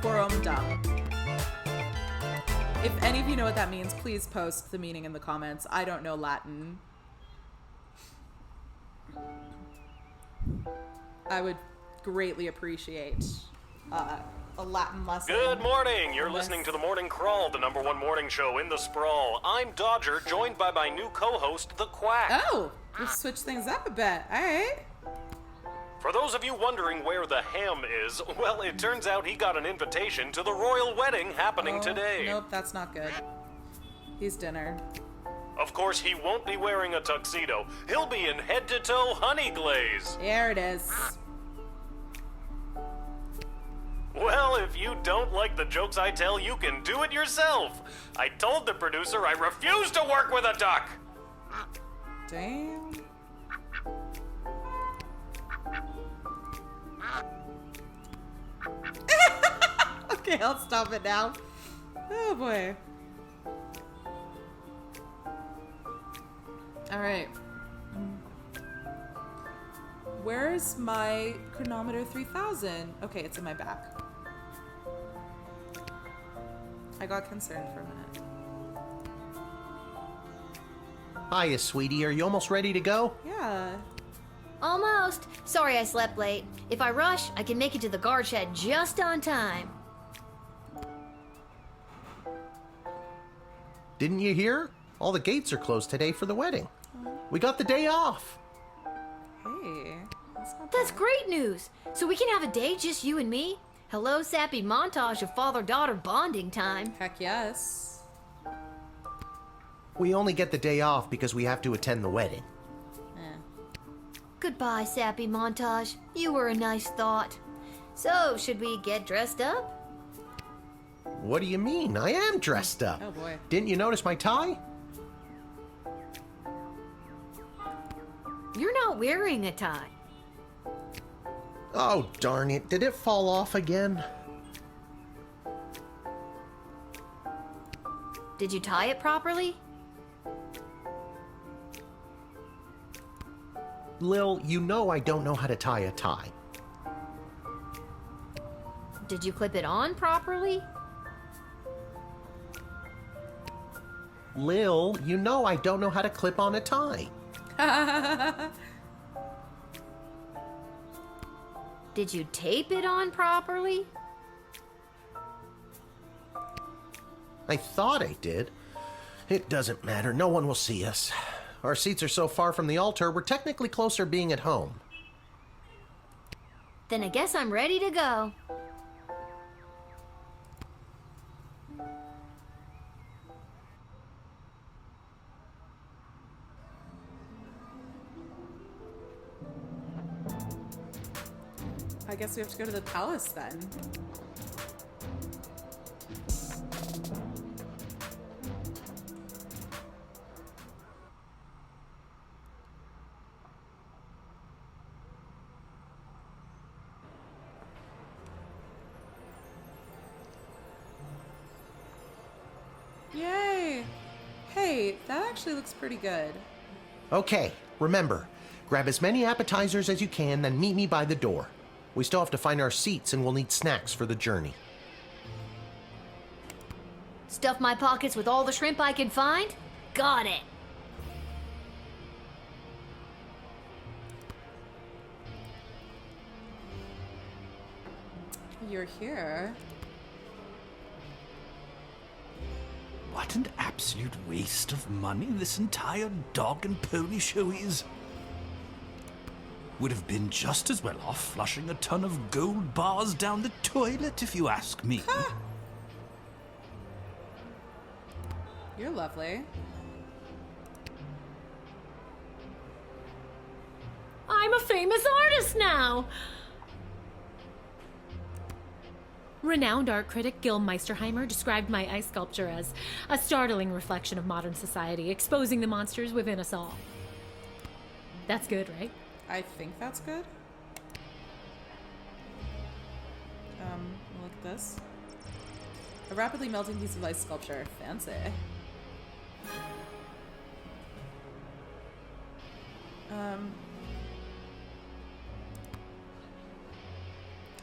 quorum dam. If any of you know what that means, please post the meaning in the comments. I don't know Latin. I would greatly appreciate a Latin lesson. Good morning! You're listening to The Morning Crawl, the #1 morning show in the sprawl. I'm Dodger, joined by my new co-host, The Quack. Oh! We'll switch things up a bit. Alright. For those of you wondering where the ham is, well, it turns out he got an invitation to the royal wedding happening today. Nope, that's not good. He's dinner. Of course, he won't be wearing a tuxedo. He'll be in head-to-toe honey glaze. There it is. Well, if you don't like the jokes I tell, you can do it yourself. I told the producer I refuse to work with a duck. Damn. Okay, I'll stop it now. Oh boy. Alright. Where's my chronometer 3000? Okay, it's in my back. I got concerned for a minute. Hiya, sweetie. Are you almost ready to go? Yeah. Almost. Sorry I slept late. If I rush, I can make it to the guard shed just on time. Didn't you hear? All the gates are closed today for the wedding. We got the day off. That's great news. So we can have a day, just you and me? Hello, sappy montage of father-daughter bonding time. Heck yes. We only get the day off because we have to attend the wedding. Goodbye, sappy montage. You were a nice thought. So, should we get dressed up? What do you mean? I am dressed up. Oh boy. Didn't you notice my tie? You're not wearing a tie. Oh, darn it. Did it fall off again? Did you tie it properly? Lil, you know I don't know how to tie a tie. Did you clip it on properly? Lil, you know I don't know how to clip on a tie. Did you tape it on properly? I thought I did. It doesn't matter. No one will see us. Our seats are so far from the altar, we're technically closer being at home. Then I guess I'm ready to go. I guess we have to go to the palace then. Yay! Hey, that actually looks pretty good. Okay, remember, grab as many appetizers as you can, then meet me by the door. We still have to find our seats and we'll need snacks for the journey. Stuff my pockets with all the shrimp I can find? Got it. You're here. What an absolute waste of money this entire dog and pony show is. Would have been just as well off flushing a ton of gold bars down the toilet, if you ask me. You're lovely. I'm a famous artist now! Renowned art critic Gil Meisterheimer described my ice sculpture as a startling reflection of modern society, exposing the monsters within us all. That's good, right? I think that's good. Look at this. A rapidly melting piece of ice sculpture. Fancy.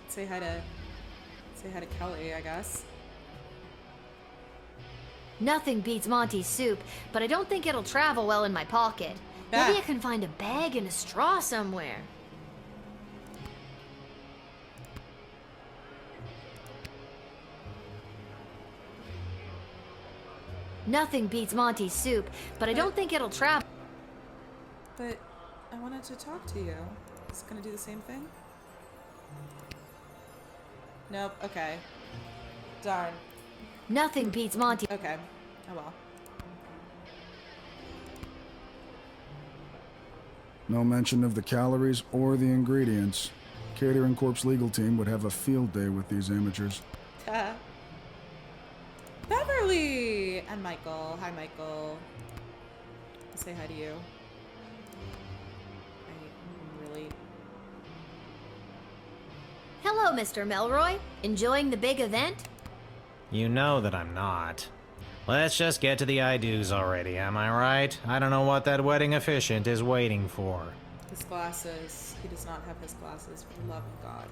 Say hi to Kelly, I guess. Nothing beats Monty's soup, but I don't think it'll travel well in my pocket. Maybe I can find a bag and a straw somewhere. Nothing beats Monty's soup, but I don't think it'll travel. But I wanted to talk to you. Is it gonna do the same thing? Nope, okay. Darn. Nothing beats Monty. Okay. Oh well. No mention of the calories or the ingredients. Catering Corp's legal team would have a field day with these amateurs. Beverly! And Michael. Hi, Michael. I'll say hi to you. I really... Hello, Mr. Melroy. Enjoying the big event? You know that I'm not. Let's just get to the I-dos already, am I right? I don't know what that wedding officiant is waiting for. His glasses. He does not have his glasses, for the love of God.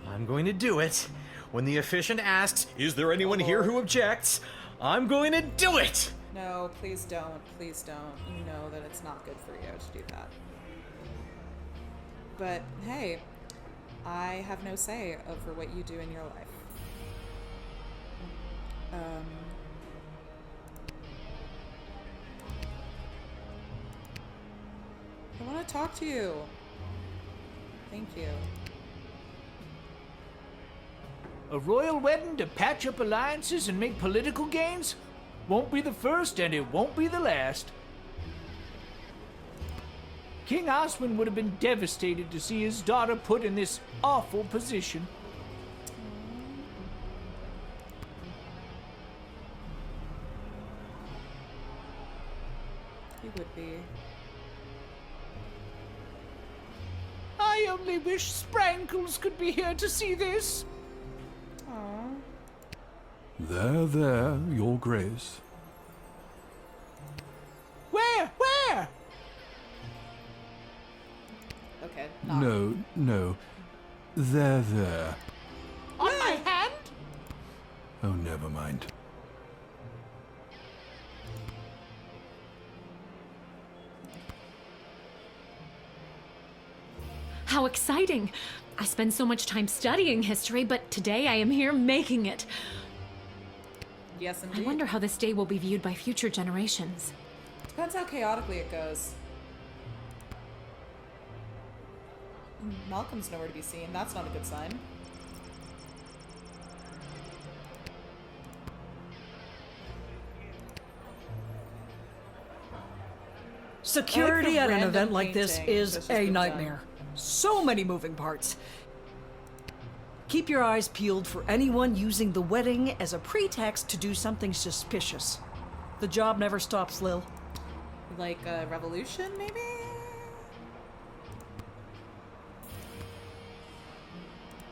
I'm going to do it. When the officiant asks, is there anyone here who objects? I'm going to do it! No, please don't. Please don't. You know that it's not good for you to do that. But hey, I have no say over what you do in your life. want to talk to you. Thank you. A royal wedding to patch up alliances and make political gains? Won't be the first and it won't be the last. King Oswin would have been devastated to see his daughter put in this awful position. He would be. I only wish Sprankles could be here to see this. Aww. There, Your Grace. Where? Okay. No. There. On my hand? Oh, never mind. How exciting! I spend so much time studying history, but today I am here making it. Yes, indeed. I wonder how this day will be viewed by future generations. Depends how chaotically it goes. Malcolm's nowhere to be seen. That's not a good sign. Security at an random event like this painting is that's just a been nightmare. So many moving parts. Keep your eyes peeled for anyone using the wedding as a pretext to do something suspicious. The job never stops, Lil. Like a revolution, maybe?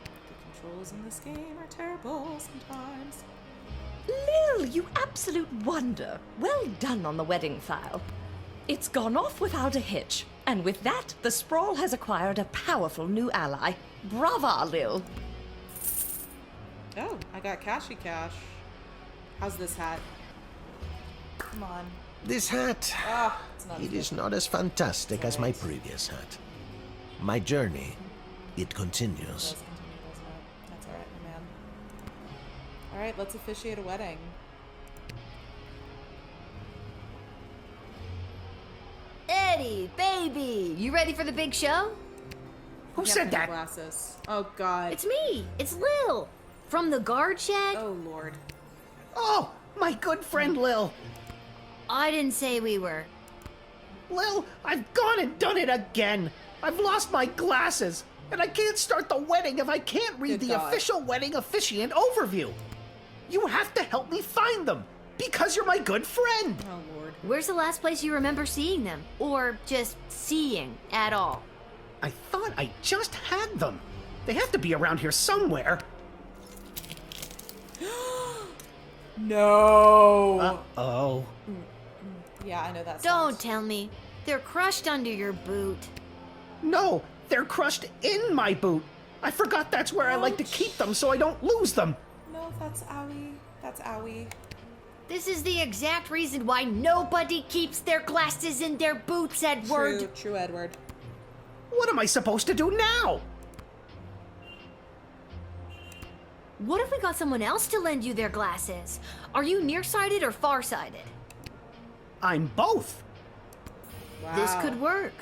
The controls in this game are terrible sometimes. Lil, you absolute wonder. Well done on the wedding file. It's gone off without a hitch. And with that, the Sprawl has acquired a powerful new ally. Brava, Lil. Oh, I got Cashy Cash. How's this hat? Come on. This hat, Ah, it's not. it is not as fantastic as my previous hat. My journey, it continues. It does continue, doesn't it? That's alright, my man. Alright, let's officiate a wedding. Eddie, baby, you ready for the big show? Who Yeah, said my that? Glasses. Oh god. It's me. It's Lil. From the guard shed. Oh lord. Oh, my good friend Lil. I didn't say we were. Lil, I've gone and done it again. I've lost my glasses, and I can't start the wedding if I can't read Good the God. official wedding officiant overview. You have to help me find them, because you're my good friend. Oh lord. Where's the last place you remember seeing them? Or just seeing at all? I thought I just had them. They have to be around here somewhere. No. Uh-oh. Yeah, I know that Don't tell me. They're crushed under your boot. No, they're crushed in my boot. I forgot that's where I like to keep them so I don't lose them. No, that's owie. That's owie. This is the exact reason why nobody keeps their glasses in their boots, Edward. True, Edward. What am I supposed to do now? What if we got someone else to lend you their glasses? Are you nearsighted or farsighted? I'm both. This could work.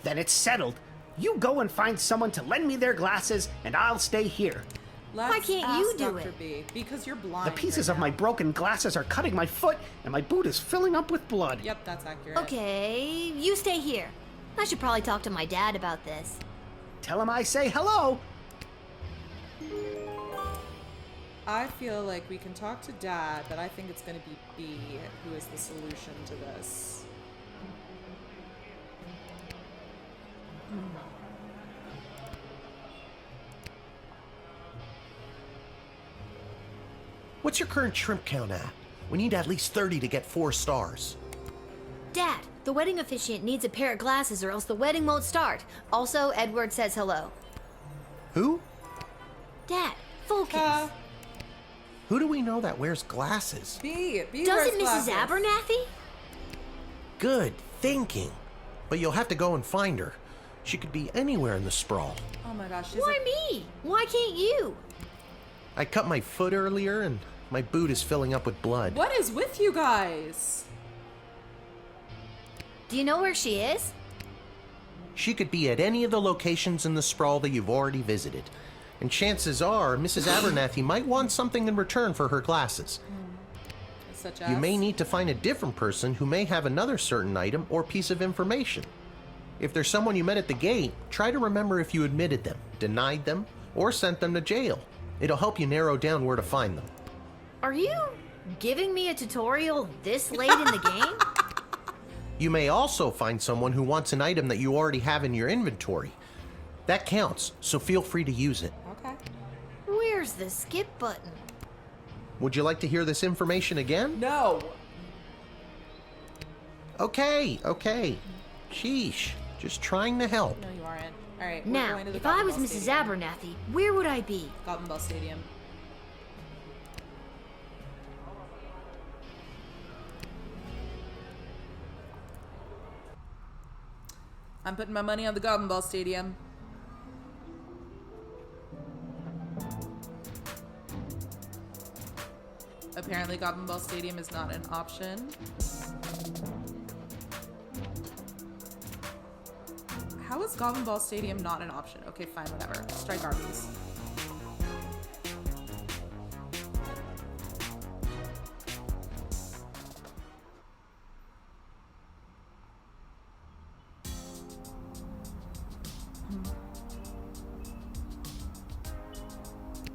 Then it's settled. You go and find someone to lend me their glasses, and I'll stay here. Why can't you do Dr. it? B? Because you're blind. The pieces right of my now. broken glasses are cutting my foot, and my boot is filling up with blood. Yep, that's accurate. Okay, you stay here. I should probably talk to my dad about this. Tell him I say hello. I feel like we can talk to Dad, but I think it's going to be B who is the solution to this. What's your current shrimp count at? We need at least 30 to get 4 stars. Dad, the wedding officiant needs a pair of glasses or else the wedding won't start. Also, Edward says hello. Who? Dad, focus. Who do we know that wears glasses? B Doesn't wears Mrs. glasses. Abernathy? Good thinking. But you'll have to go and find her. She could be anywhere in the sprawl. Oh my gosh. she's Why a- me? Why can't you? I cut my foot earlier and my boot is filling up with blood. What is with you guys? Do you know where she is? She could be at any of the locations in the sprawl that you've already visited. And chances are, Mrs. Abernathy might want something in return for her glasses. Such as? You may need to find a different person who may have another certain item or piece of information. If there's someone you met at the gate, try to remember if you admitted them, denied them, or sent them to jail. It'll help you narrow down where to find them. Are you giving me a tutorial this late in the game? You may also find someone who wants an item that you already have in your inventory. That counts, so feel free to use it. Okay. Where's the skip button? Would you like to hear this information again? No. Okay. Sheesh. Just trying to help. No, you aren't. All right. Now, if I was Mrs. Abernathy, where would I be? Goblin Ball Stadium. I'm putting my money on the Goblin Ball Stadium. Apparently, Goblin Ball Stadium is not an option. How is Goblin Ball Stadium not an option? Okay, fine, whatever. Strike Arby's.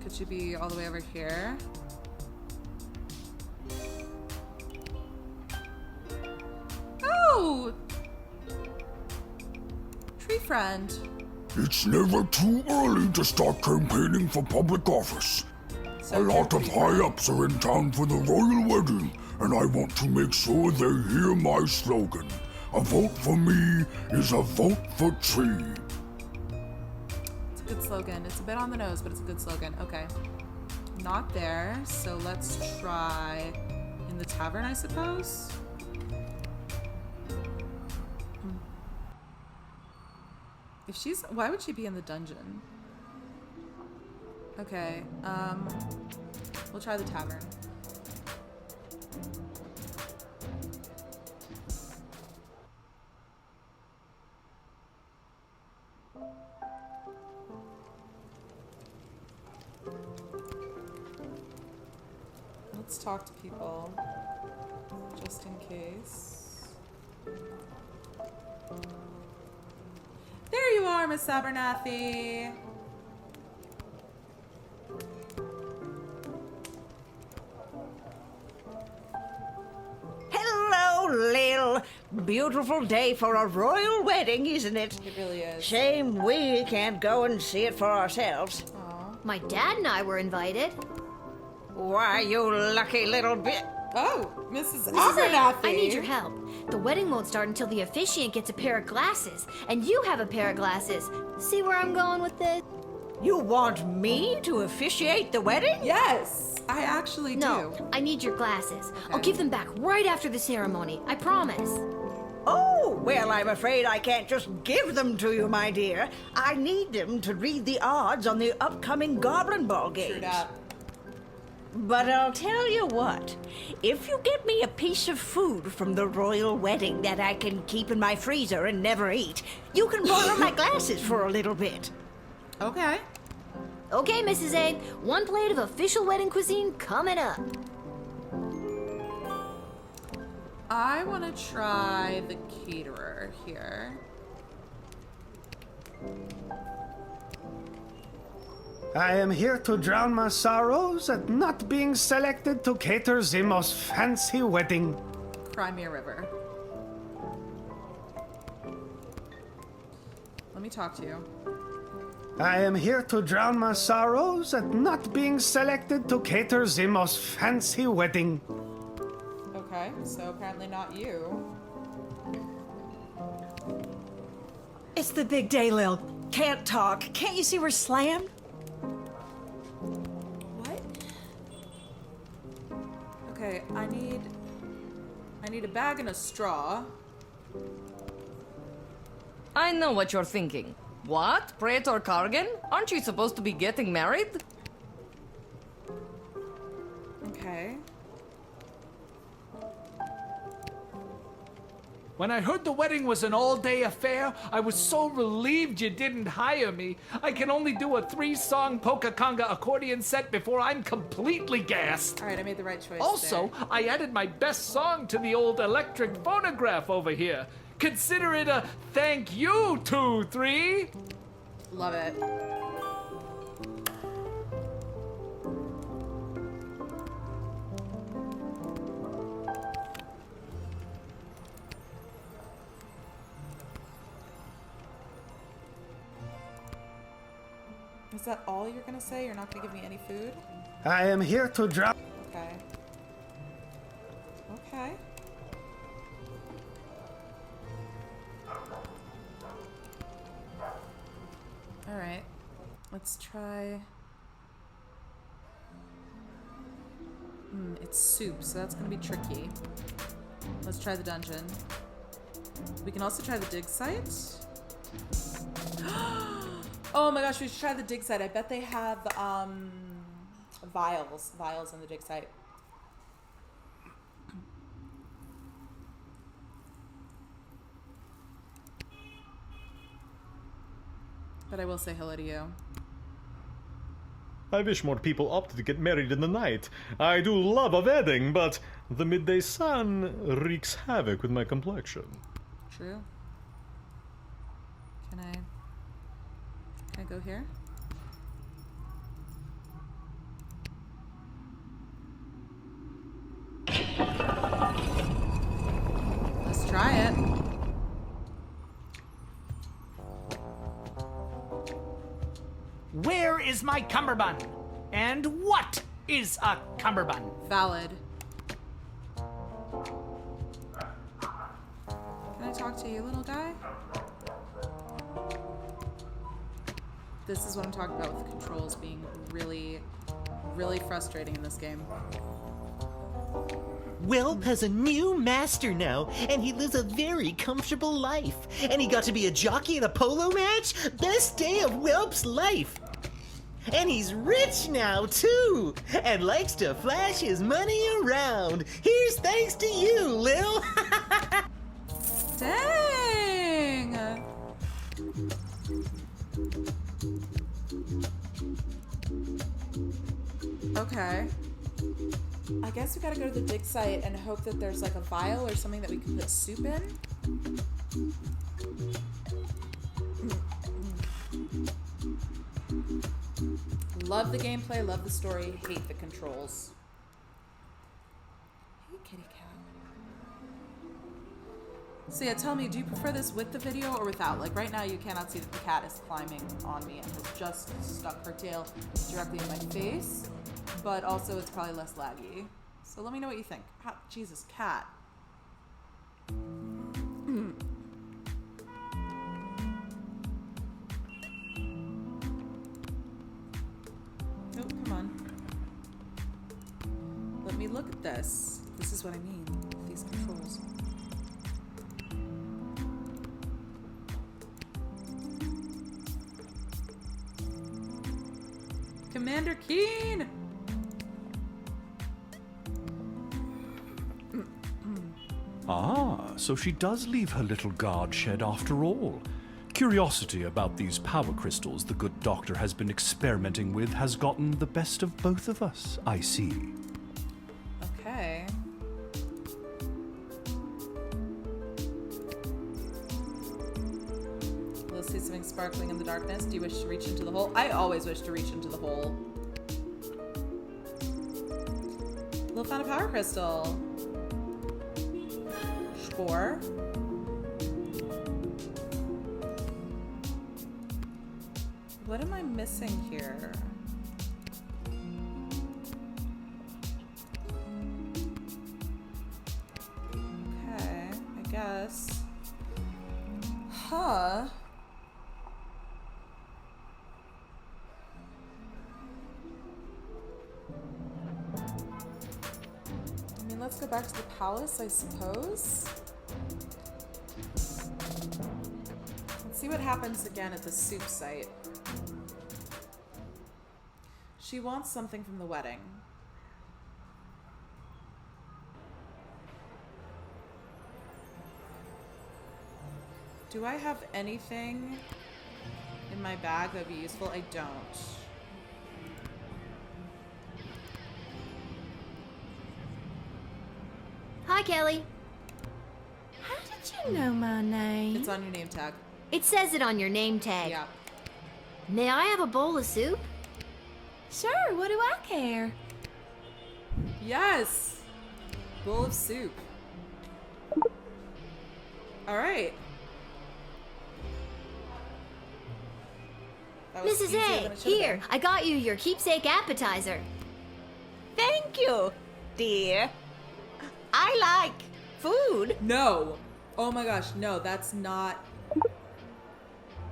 Could she be all the way over here? Oh! Tree friend. It's never too early to start campaigning for public office. A lot of high-ups are in town for the royal wedding, and I want to make sure they hear my slogan. A vote for me is a vote for Tree. It's a good slogan. It's a bit on the nose, but it's a good slogan. Okay. Not there, so let's try in the tavern, I suppose? If she's... Why would she be in the dungeon? Okay, we'll try the tavern. Let's talk to people, just in case. There you are, Miss Abernathy. Hello, Lil. Beautiful day for a royal wedding, isn't it? It really is. Shame we can't go and see it for ourselves. My dad and I were invited. Why, you lucky little bit. Oh, Mrs. Abernathy. I need your help. The wedding won't start until the officiant gets a pair of glasses, and you have a pair of glasses. See where I'm going with this? You want me to officiate the wedding? Yes, I actually do. No, I need your glasses. I'll give them back right after the ceremony. I promise. Oh, well, I'm afraid I can't just give them to you, my dear. I need them to read the odds on the upcoming Goblin Ball games. But I'll tell you what, if you get me a piece of food from the royal wedding that I can keep in my freezer and never eat, you can borrow my glasses for a little bit. Okay. Okay, Mrs. A. One plate of official wedding cuisine coming up. I want to try the caterer here. I am here to drown my sorrows at not being selected to cater the most fancy wedding. Cry me a river. Let me talk to you. I am here to drown my sorrows at not being selected to cater the most fancy wedding. Okay, so apparently not you. It's the big day, Lil. Can't talk. Can't you see we're slammed? What? Okay, I need a bag and a straw. I know what you're thinking. What? Praetor Kargan? Aren't you supposed to be getting married? Okay. When I heard the wedding was an all-day affair, I was so relieved you didn't hire me. I can only do a 3-song polka conga accordion set before I'm completely gassed. All right, I made the right choice. Also, there. I added my best song to the old electric phonograph over here. Consider it a thank you, 2-3. Love it. Is that all you're gonna say? You're not gonna give me any food? I am here to drop. Okay. Okay. Alright. Let's try... it's soup, so that's gonna be tricky. Let's try the dungeon. We can also try the dig site. Oh my gosh, we should try the dig site. I bet they have vials in the dig site. But I will say hello to you. I wish more people opted to get married in the night. I do love a wedding, but the midday sun wreaks havoc with my complexion. True. Can I go here? Let's try it. Where is my cummerbund? And what is a cummerbund? Valid. Can I talk to you, little guy? This is what I'm talking about with the controls being really, really frustrating in this game. Welp has a new master now, and he lives a very comfortable life. And he got to be a jockey in a polo match? Best day of Welp's life! And he's rich now, too! And likes to flash his money around! Here's thanks to you, Lil! Dang! Okay. I guess we gotta go to the dig site and hope that there's like a vial or something that we can put soup in. Love the gameplay, love the story, hate the controls. Hey, kitty cat. So yeah, tell me, do you prefer this with the video or without? Like right now you cannot see that the cat is climbing on me and has just stuck her tail directly in my face, but also it's probably less laggy. So let me know what you think. Jesus, cat. Oh, come on. Let me look at this. This is what I mean, these controls. Commander Keen! Ah, so she does leave her little guard shed after all. Curiosity about these power crystals the good doctor has been experimenting with has gotten the best of both of us, I see. Okay. We'll see something sparkling in the darkness. Do you wish to reach into the hole? I always wish to reach into the hole. We'll find a power crystal. Spore. What am I missing here? Okay, I guess. Huh. I mean, let's go back to the palace, I suppose. Let's see what happens again at the soup site. She wants something from the wedding. Do I have anything in my bag that would be useful? I don't. Hi, Kelly. How did you know my name? It's on your name tag. It says it on your name tag. Yeah. May I have a bowl of soup? Sure, what do I care? Yes! Bowl of soup. Alright. Mrs. A, here, I got you your keepsake appetizer. Thank you, dear. I like food. No. Oh my gosh, no, that's not...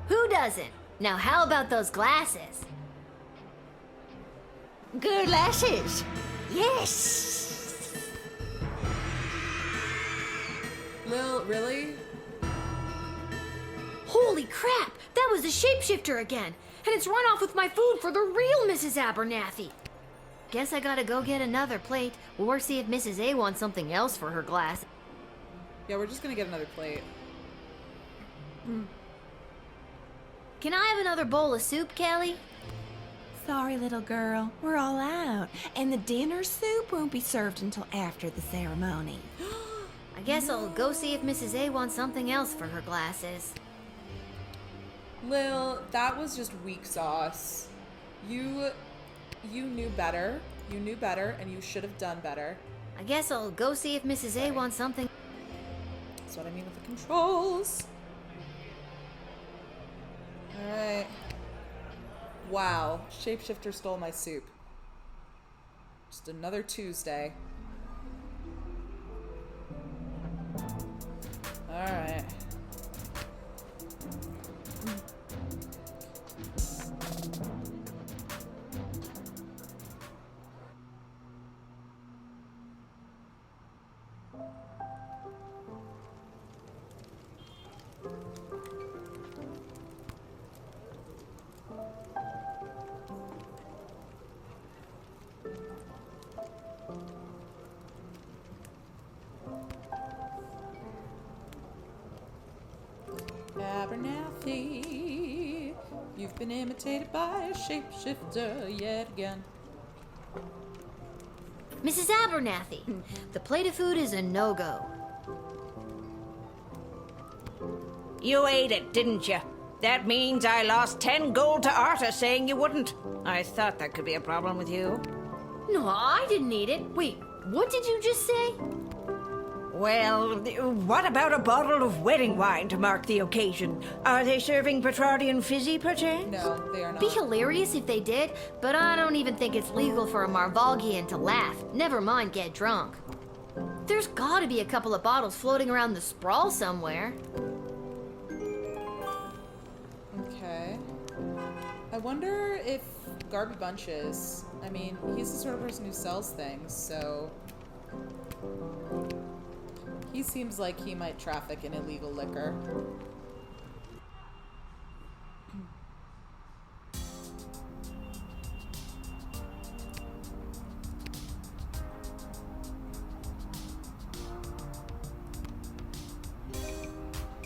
Who doesn't? Now how about those glasses? Glasses. Yes. Lil, really? Holy crap! That was the shapeshifter again! And it's run off with my food for the real Mrs. Abernathy! Guess I gotta go get another plate, or see if Mrs. A wants something else for her glass. Yeah, we're just gonna get another plate. Can I have another bowl of soup, Kelly? Sorry, little girl. We're all out. And the dinner soup won't be served until after the ceremony. I guess I'll go see if Mrs. A wants something else for her glasses. Lil, that was just weak sauce. You knew better. You knew better, and you should have done better. I guess I'll go see if Mrs. A wants something. That's what I mean with the controls. Alright. Wow. Shapeshifter stole my soup. Just another Tuesday. Alright. Abernathy, you've been imitated by a shapeshifter yet again. Mrs. Abernathy, the plate of food is a no-go. You ate it, didn't you? That means I lost 10 gold to Arta saying you wouldn't. I thought that could be a problem with you. No, I didn't eat it. Wait, what did you just say? Well, what about a bottle of wedding wine to mark the occasion? Are they serving Petrardian fizzy, perchance? No, they are not. Be hilarious if they did, but I don't even think it's legal for a Marvalgian to laugh, never mind get drunk. There's gotta be a couple of bottles floating around the sprawl somewhere. Okay. I wonder if Garby Bunches, I mean, he's the sort of person who sells things, so... He seems like he might traffic in illegal liquor.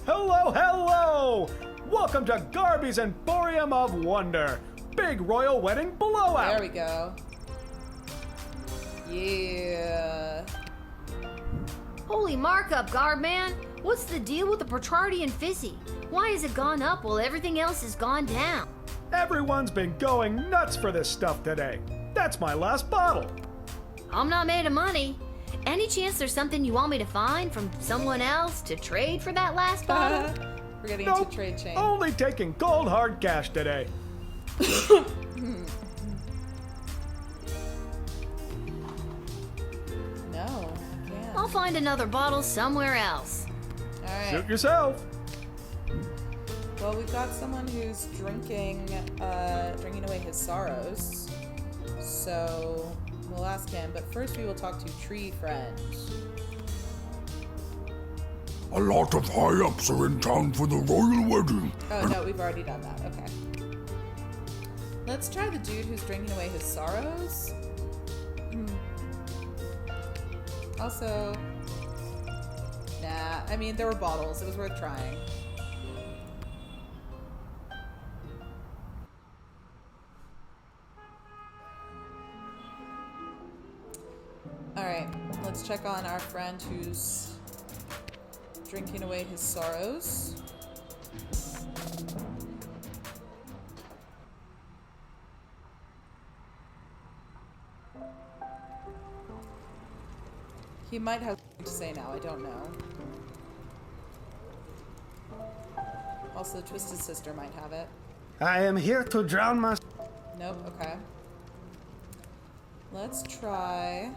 Hello, hello! Welcome to Garby's Emporium of Wonder. Big royal wedding blowout. There we go. Yeah. Holy markup, Guardman! What's the deal with the Petrardian fizzy? Why has it gone up while everything else has gone down? Everyone's been going nuts for this stuff today. That's my last bottle. I'm not made of money. Any chance there's something you want me to find from someone else to trade for that last bottle? We're getting Nope. into trade chain. Only taking cold hard cash today. No. I'll find another bottle somewhere else. Alright. Suit yourself. Well, we've got someone who's drinking away his sorrows. So we'll ask him, but first we will talk to Tree Friend. A lot of high-ups are in town for the royal wedding. Oh no, we've already done that. Okay. Let's try the dude who's drinking away his sorrows. Also, nah. I mean, there were bottles. It was worth trying. Let's check on our friend who's drinking away his sorrows. He might have something to say now, I don't know. Also, Twisted Sister might have it. I am here to drown my... Nope, okay. Let's try...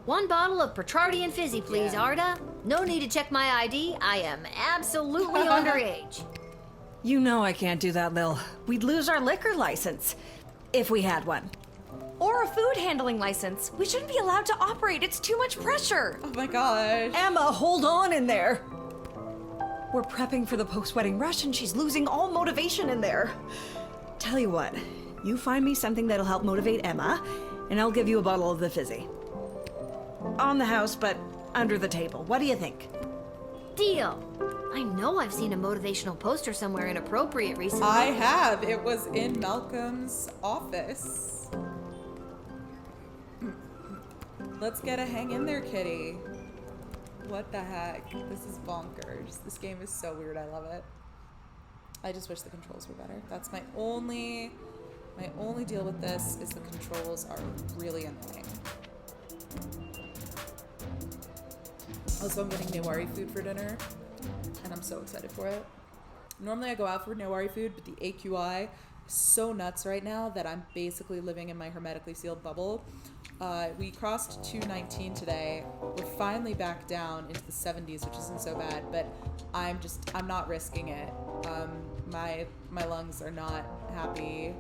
1 bottle of Petrardian Fizzy, please, Yeah. Arda. No need to check my ID. I am absolutely underage. You know I can't do that, Lil. We'd lose our liquor license. If we had one. Or a food handling license. We shouldn't be allowed to operate. It's too much pressure. Oh my gosh. Emma, hold on in there. We're prepping for the post-wedding rush and she's losing all motivation in there. Tell you what, you find me something that'll help motivate Emma, and I'll give you a bottle of the Fizzy. On the house, but under the table. What do you think? Deal. I know I've seen a motivational poster somewhere inappropriate recently. I have. It was in Malcolm's office. Let's get a hang in there, kitty. What the heck? This is bonkers. This game is so weird. I love it. I just wish the controls were better. That's my only deal with this is the controls are really annoying. Also, I'm getting Newari food for dinner, and I'm so excited for it. Normally I go out for Newari food, but the AQI is so nuts right now that I'm basically living in my hermetically sealed bubble. We crossed 219 today. We're finally back down into the 70s, which isn't so bad, but I'm not risking it. My lungs are not happy.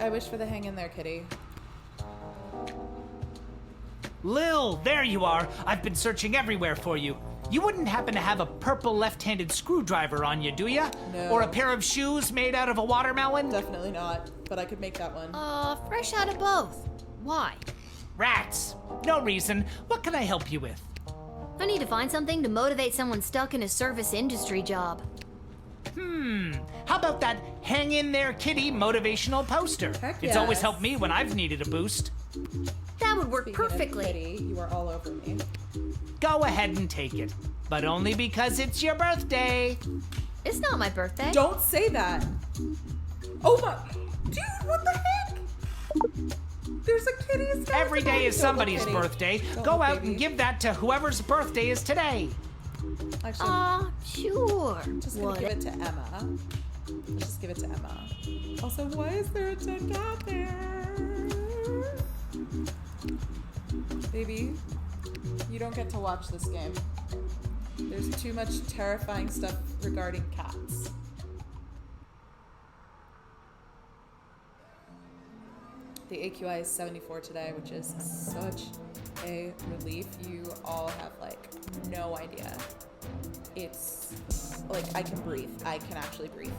I wish for the hang in there, kitty. Lil, there you are. I've been searching everywhere for you. You wouldn't happen to have a purple left-handed screwdriver on you, do ya? No. Or a pair of shoes made out of a watermelon? Definitely not, but I could make that one. Fresh out of both. Why? Rats. No reason. What can I help you with? I need to find something to motivate someone stuck in a service industry job. How about that hang in there kitty motivational poster? Heck It's always yes. helped me when I've needed a boost. That would work Speaking of perfectly. kitty, you are all over me. Go ahead and take it. But only because it's your birthday. It's not my birthday. Don't say that. Oh my... Dude, what the heck? There's a kitty. Every day is somebody's birthday. Don't Go look, out baby. and give that to whoever's birthday is today. Actually, sure. just gonna give it to Emma. Let's just give it to Emma. Also, why is there a dead cat there? Baby, you don't get to watch this game. There's too much terrifying stuff regarding cats. The AQI is 74 today, which is such a relief. You all have like no idea. It's like I can breathe. I can actually breathe.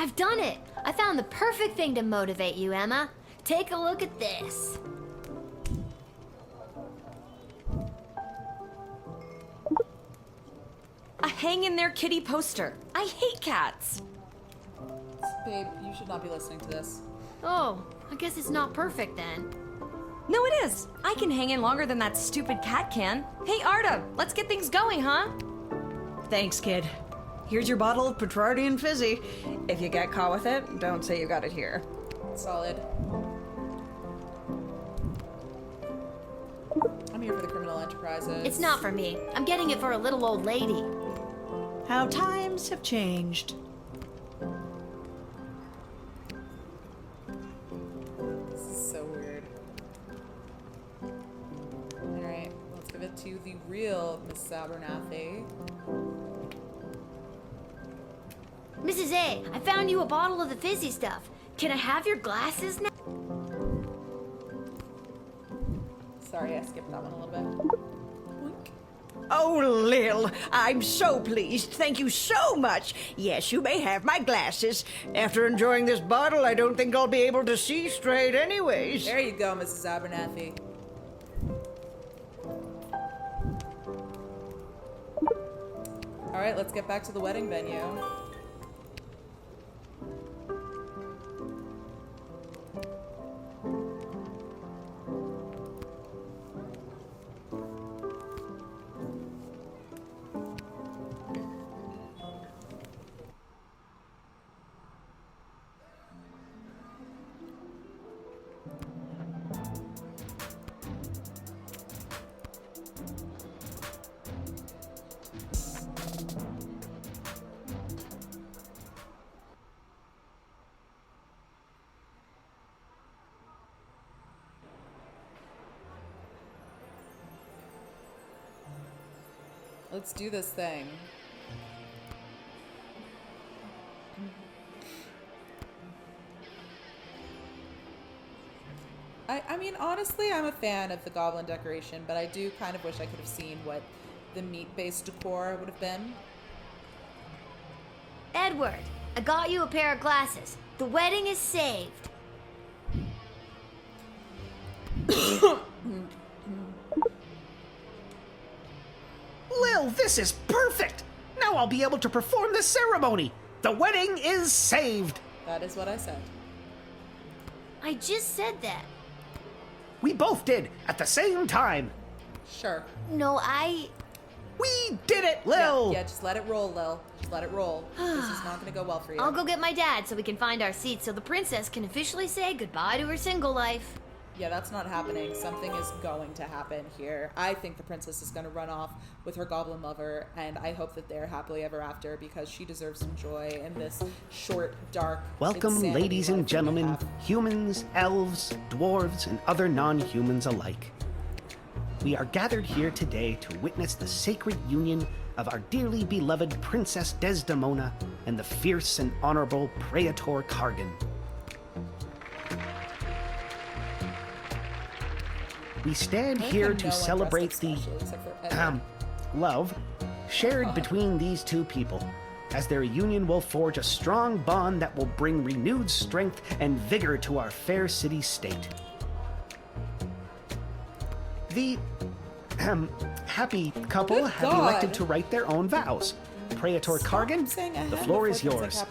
I've done it! I found the perfect thing to motivate you, Emma. Take a look at this. A hang in there kitty poster. I hate cats. Babe, you should not be listening to this. Oh, I guess it's not perfect then. No, it is. I can hang in longer than that stupid cat can. Hey, Arda, let's get things going, huh? Thanks, kid. Here's your bottle of Petrardian Fizzy. If you get caught with it, don't say you got it here. Solid. I'm here for the criminal enterprises. It's not for me. I'm getting it for a little old lady. How times have changed. This is so weird. Alright, let's give it to the real Miss Abernathy. Mrs. A, I found you a bottle of the fizzy stuff. Can I have your glasses now? Sorry, I skipped that one a little bit. Boink. Oh, Lil, I'm so pleased. Thank you so much. Yes, you may have my glasses. After enjoying this bottle, I don't think I'll be able to see straight anyways. There you go, Mrs. Abernathy. All right, let's get back to the wedding venue. Let's do this thing. I mean, honestly, I'm a fan of the goblin decoration, but I do kind of wish I could have seen what the meat-based decor would have been. Edward, I got you a pair of glasses. The wedding is saved. Lil, this is perfect! Now I'll be able to perform the ceremony. The wedding is saved. That is what I said. I just said that. We both did at the same time. Sure. No, We did it, Lil! Yeah, just let it roll, Lil. Just let it roll. This is not gonna go well for you. I'll go get my dad so we can find our seats so the princess can officially say goodbye to her single life. Yeah, that's not happening. Something is going to happen here. I think the princess is going to run off with her goblin lover, and I hope that they're happily ever after because she deserves some joy in this short, dark, Welcome, insanity ladies life and that we gentlemen, have. humans, elves, dwarves, and other non-humans alike. We are gathered here today to witness the sacred union of our dearly beloved Princess Desdemona and the fierce and honorable Praetor Kargan. We stand here to celebrate the love shared between these two people, as their union will forge a strong bond that will bring renewed strength and vigor to our fair city-state. The happy couple have elected to write their own vows. Praetor Kargan, the floor is yours.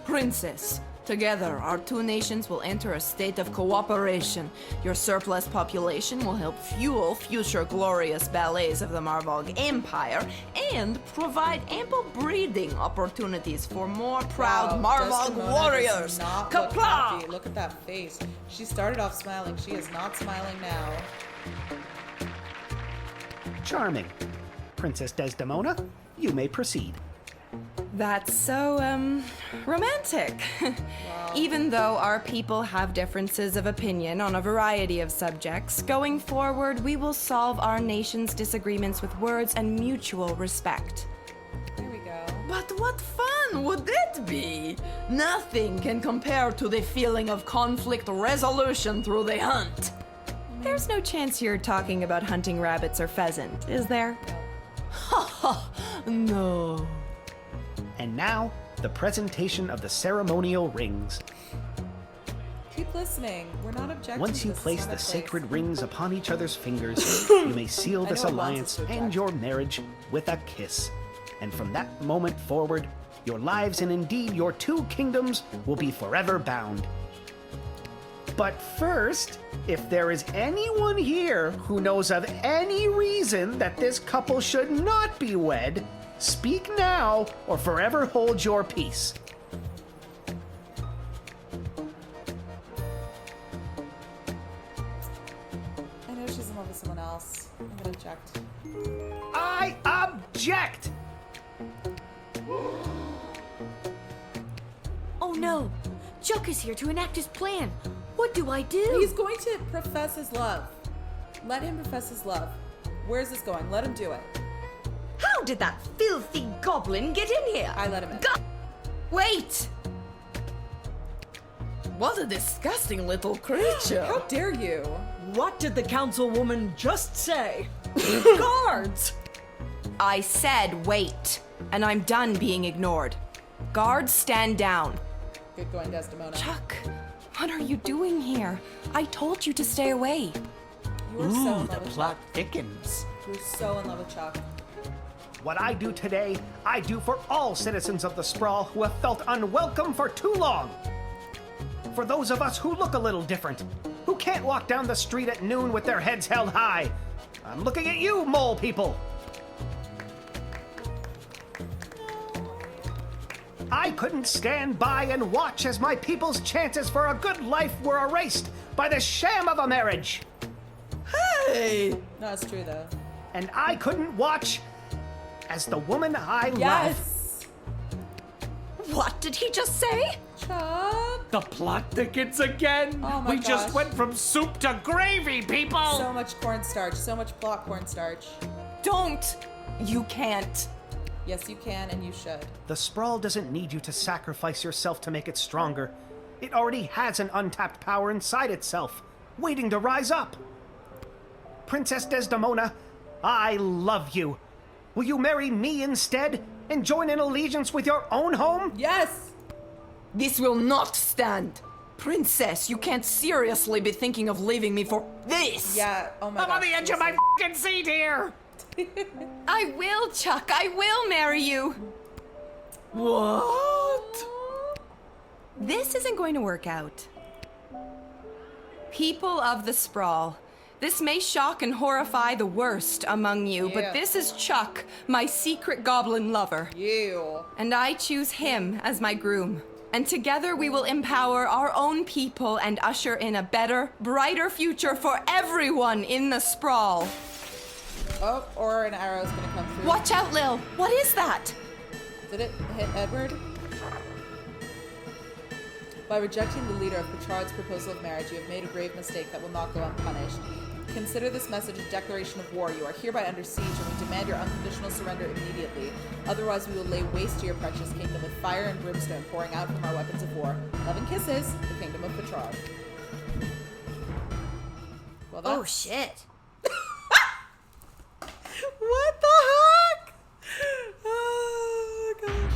Princess, together our two nations will enter a state of cooperation. Your surplus population will help fuel future glorious ballets of the Marvog Empire and provide ample breeding opportunities for more proud Marvog warriors. Kapla! Look at that face. She started off smiling. She is not smiling now. Charming. Princess Desdemona, you may proceed. That's so, romantic. Even though our people have differences of opinion on a variety of subjects, going forward, we will solve our nation's disagreements with words and mutual respect. There we go. But what fun would it be? Nothing can compare to the feeling of conflict resolution through the hunt. There's no chance you're talking about hunting rabbits or pheasant, is there? Ha ha! No. And now, the presentation of the ceremonial rings. Keep listening. We're not objecting. Once you This is place not the a sacred rings upon each other's fingers, you may seal I this know it wants alliance us to and your marriage with a kiss. And from that moment forward, your lives and indeed your two kingdoms will be forever bound. But first, if there is anyone here who knows of any reason that this couple should not be wed, speak now or forever hold your peace. I know she's in love with someone else. I'm gonna object. I object! Oh no! Chuck is here to enact his plan. What do I do? He's going to profess his love. Let him profess his love. Where's this going? Let him do it. How did that filthy goblin get in here? I let him in. Wait! What a disgusting little creature. How dare you? What did the councilwoman just say? Guards! I said wait, and I'm done being ignored. Guards, stand down. Good going, Desdemona. Chuck, what are you doing here? I told you to stay away. You are so in love the with plot Chuck. thickens. You're so in love with Chuck. What I do today, I do for all citizens of the Sprawl who have felt unwelcome for too long. For those of us who look a little different, who can't walk down the street at noon with their heads held high. I'm looking at you, mole people. I couldn't stand by and watch as my people's chances for a good life were erased by the sham of a marriage. Hey! No, it's true, though. And I couldn't watch as the woman I Yes! What did he just say? Chuck! The plot thickens again. Oh my we just gosh. went from soup to gravy, people. So much cornstarch. So much plot cornstarch. Don't. You can't. Yes, you can, and you should. The Sprawl doesn't need you to sacrifice yourself to make it stronger. It already has an untapped power inside itself, waiting to rise up. Princess Desdemona, I love you. Will you marry me instead and join in allegiance with your own home? Yes! This will not stand. Princess, you can't seriously be thinking of leaving me for this. Yeah, oh my I'm on the edge of my fucking seat here. I will, Chuck. I will marry you. What? This isn't going to work out. People of the Sprawl, this may shock and horrify the worst among you, but this is Chuck, my secret goblin lover. You. And I choose him as my groom. And together we will empower our own people and usher in a better, brighter future for everyone in the Sprawl. Oh, or an arrow's gonna come through. Watch out, Lil. What is that? Did it hit Edward? By rejecting the leader of Petrard's proposal of marriage, you have made a grave mistake that will not go unpunished. Consider this message a declaration of war. You are hereby under siege, and we demand your unconditional surrender immediately. Otherwise, we will lay waste to your precious kingdom with fire and brimstone pouring out from our weapons of war. Love and kisses, the kingdom of Petrard. Well, that's... Oh, shit. What the heck? Oh, gosh.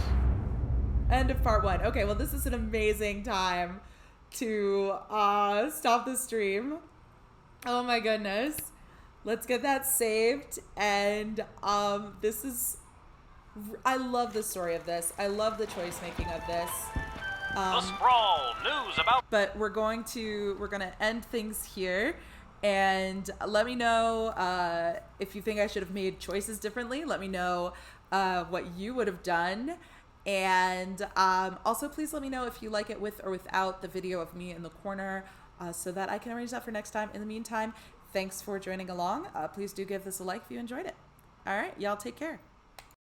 End of part 1. Okay, well, this is an amazing time to stop the stream. Oh my goodness. Let's get that saved. And this is... I love the story of this. I love the choice making of this. The Sprawl, news about... But we're gonna end things here. And let me know if you think I should have made choices differently. Let me know what you would have done. And also, please let me know if you like it with or without the video of me in the corner so that I can arrange that for next time. In the meantime, thanks for joining along. Please do give this a like if you enjoyed it. All right, y'all take care.